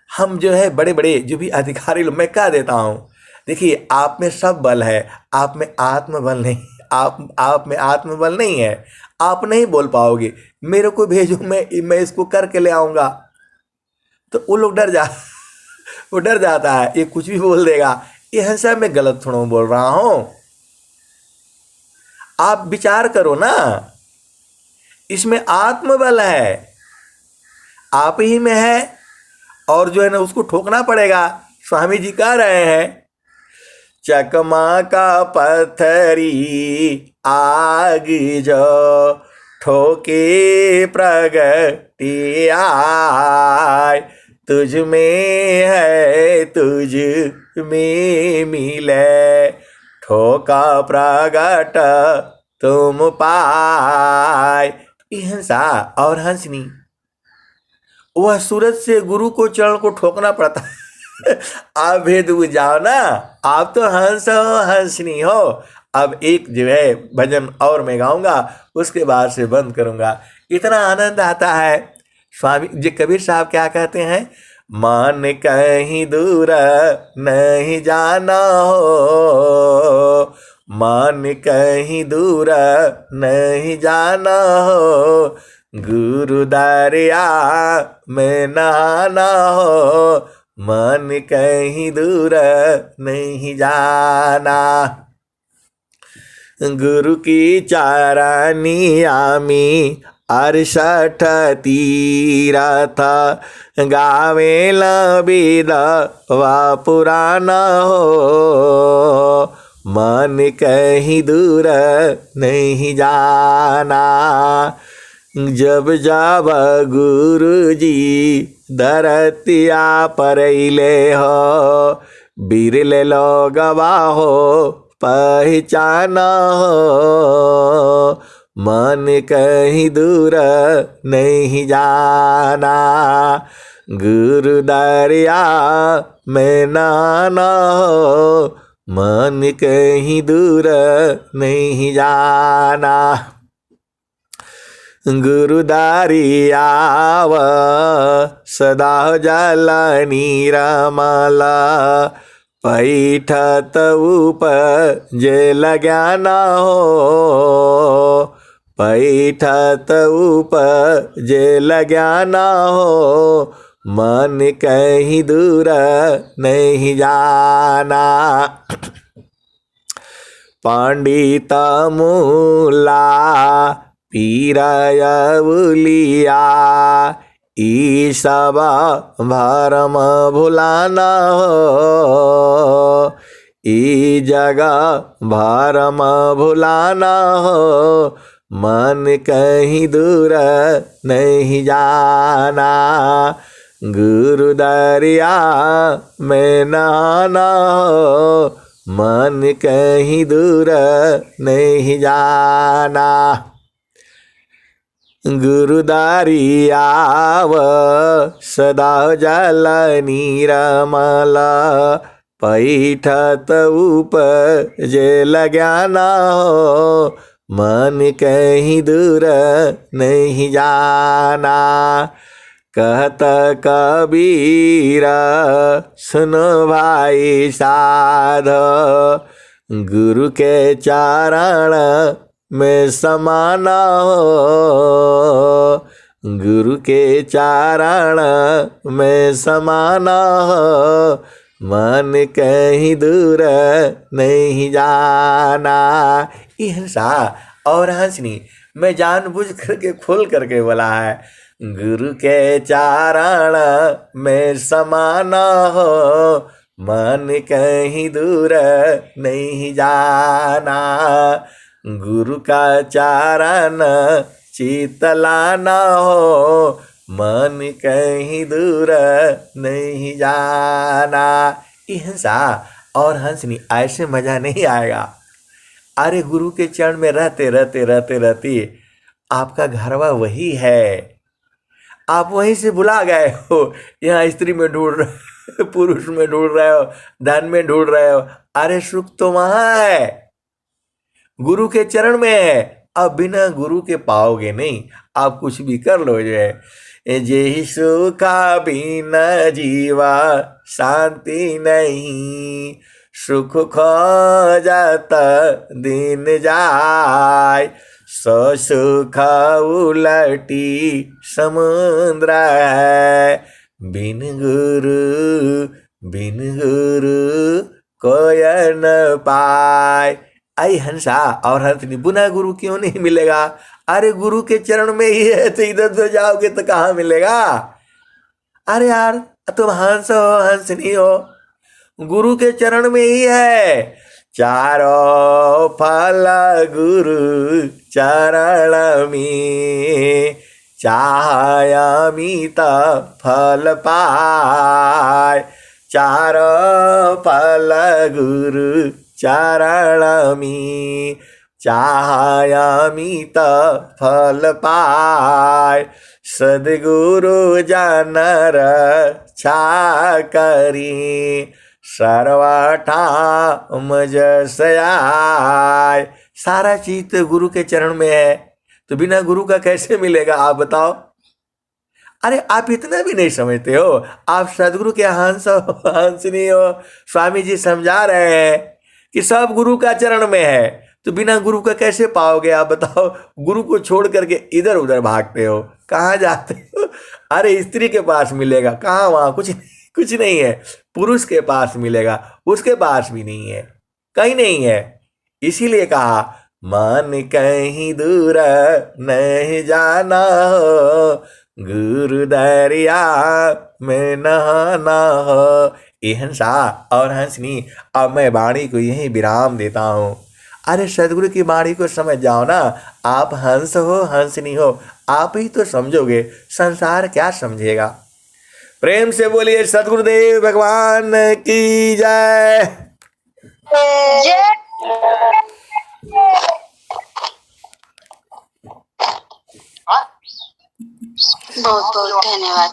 Speaker 1: हम जो है बड़े बड़े जो भी अधिकारी लोग, मैं कह देता हूँ, देखिए आप में सब बल है, आप में आत्मबल नहीं, आप में आत्मबल नहीं है। आप नहीं बोल पाओगे, मेरे को भेजो, मैं इसको करके ले आऊँगा, तो वो लोग वो डर जाता है, ये कुछ भी बोल देगा। ये हंसा मैं गलत थोड़ा बोल रहा हूँ, आप विचार करो ना, इसमें आत्मबल है, आप ही में है, और जो है ना उसको ठोकना पड़ेगा। स्वामी जी कह रहे हैं, चकमा का पत्थरी आग जो, ठोके प्रगटी आय। तुझ में है तुझ में मिले, ठोका प्रगट तुम पाय। हंसा और हंसनी, वह सूरज से गुरु को चरण को ठोकना पड़ता है। आप भेद बुझ जाओ ना, आप तो हंस हो, हंसनी हो। अब एक जो है भजन और मैं गाऊंगा, उसके बाद से बंद करूंगा। इतना आनंद आता है। स्वामी जी कबीर साहब क्या कहते हैं, मान कहीं दूर नहीं जाना हो, मान कहीं दूर नहीं जाना हो, गुरु दरिया में नहाना हो, मन कहीं दूर नहीं जाना। गुरु की चारानी आमी 68 तीरथ, गावे लबीद वा पुराना हो, मन कहीं दूर नहीं जाना। जब जब गुरु जी धरतिया परैले हो, बिरले लोगवा हो पहचाना हो, मन कहीं दूर नहीं जाना। गुरु दरिया में नहाना हो, मन कहीं दूर नहीं जाना। गुरु दरियाव सदा जल नीरमल, पैठत उपजे ज्ञाना हो, पैठत उपजे ज्ञाना हो, मन कहीं दूर नहीं जाना। पंडित मूला पीरय उलिया, ई सब भरम भुलाना हो, ई जगह भरम भुलाना हो, मन कहीं दूर नहीं जाना। गुरु दरिया में नहाना हो, मन कहीं दूर नहीं जाना। गुरु दरियाव सदा जल नीरमल, पैठत उपजे ज्ञाना हो, मन कहीं दूर नहीं जाना। कहत कबीर सुनो भाई साध, गुरु के चरण में समाना हो, गुरु के चरण में समाना हो, मन कहीं दूर नहीं जाना। हिंसा और हंसनी मैं जानबूझ करके खोल करके बोला है। गुरु के चरण में समाना हो, मन कहीं दूर नहीं जाना। गुरु का चरण चितलाना हो, मन कहीं दूर नहीं जाना। हिंसा और हंसनी ऐसे मजा नहीं आएगा। अरे गुरु के चरण में रहते रहते रहते रहते आपका घरवा वही है, आप वहीं से भुला गए हो। यहाँ स्त्री में ढूंढ रहे हो, पुरुष में ढूंढ रहे हो, धन में ढूंढ रहे हो। अरे सुख तो वहां है, गुरु के चरण में है। अब बिना गुरु के पाओगे नहीं, आप कुछ भी कर लो। जे सुखा बिना जीवा शांति नहीं, सुख खो जाता दिन जाय, सो सुख उलटी समुद्र है, बिन गुरु कोई न पाए। आई हंसा और हंसनी बुना गुरु क्यों नहीं मिलेगा? अरे गुरु के चरण में ही है, तो इधर उधर जाओगे तो कहाँ मिलेगा? अरे यार तुम हंस हो हंसनी हो, गुरु के चरण में ही है। चारों फल गुरु चरण में, चाहयामित फल पाय। चारों फल गुरु चरण में, चाहयामित फल पाय। सद्गुरु जनर छा करी, सर्वठाम जस आय। सारा चीज तो गुरु के चरण में है, तो बिना गुरु का कैसे मिलेगा आप बताओ? अरे आप इतना भी नहीं समझते हो, आप सदगुरु के हंसनी हो। स्वामी जी समझा रहे हैं कि सब गुरु का चरण में है, तो बिना गुरु का कैसे पाओगे आप बताओ? गुरु को छोड़ करके इधर उधर भागते हो, कहाँ जाते हो? अरे स्त्री के पास मिलेगा, कहाँ वहाँ कुछ नहीं है। पुरुष के पास मिलेगा, उसके पास भी नहीं है, कहीं नहीं है। इसीलिए कहा मन कहीं दूर नहीं जाना हो, गुरु दरिया में नहाना हो। ये हंसा और हंसनी, अब मैं वाणी को यही विराम देता हूँ। अरे सदगुरु की वाणी को समझ जाओ ना। आप हंस हो हंसनी हो, आप ही तो समझोगे, संसार क्या समझेगा। प्रेम से बोलिए सदगुरुदेव भगवान की जय।
Speaker 2: बहुत बहुत धन्यवाद।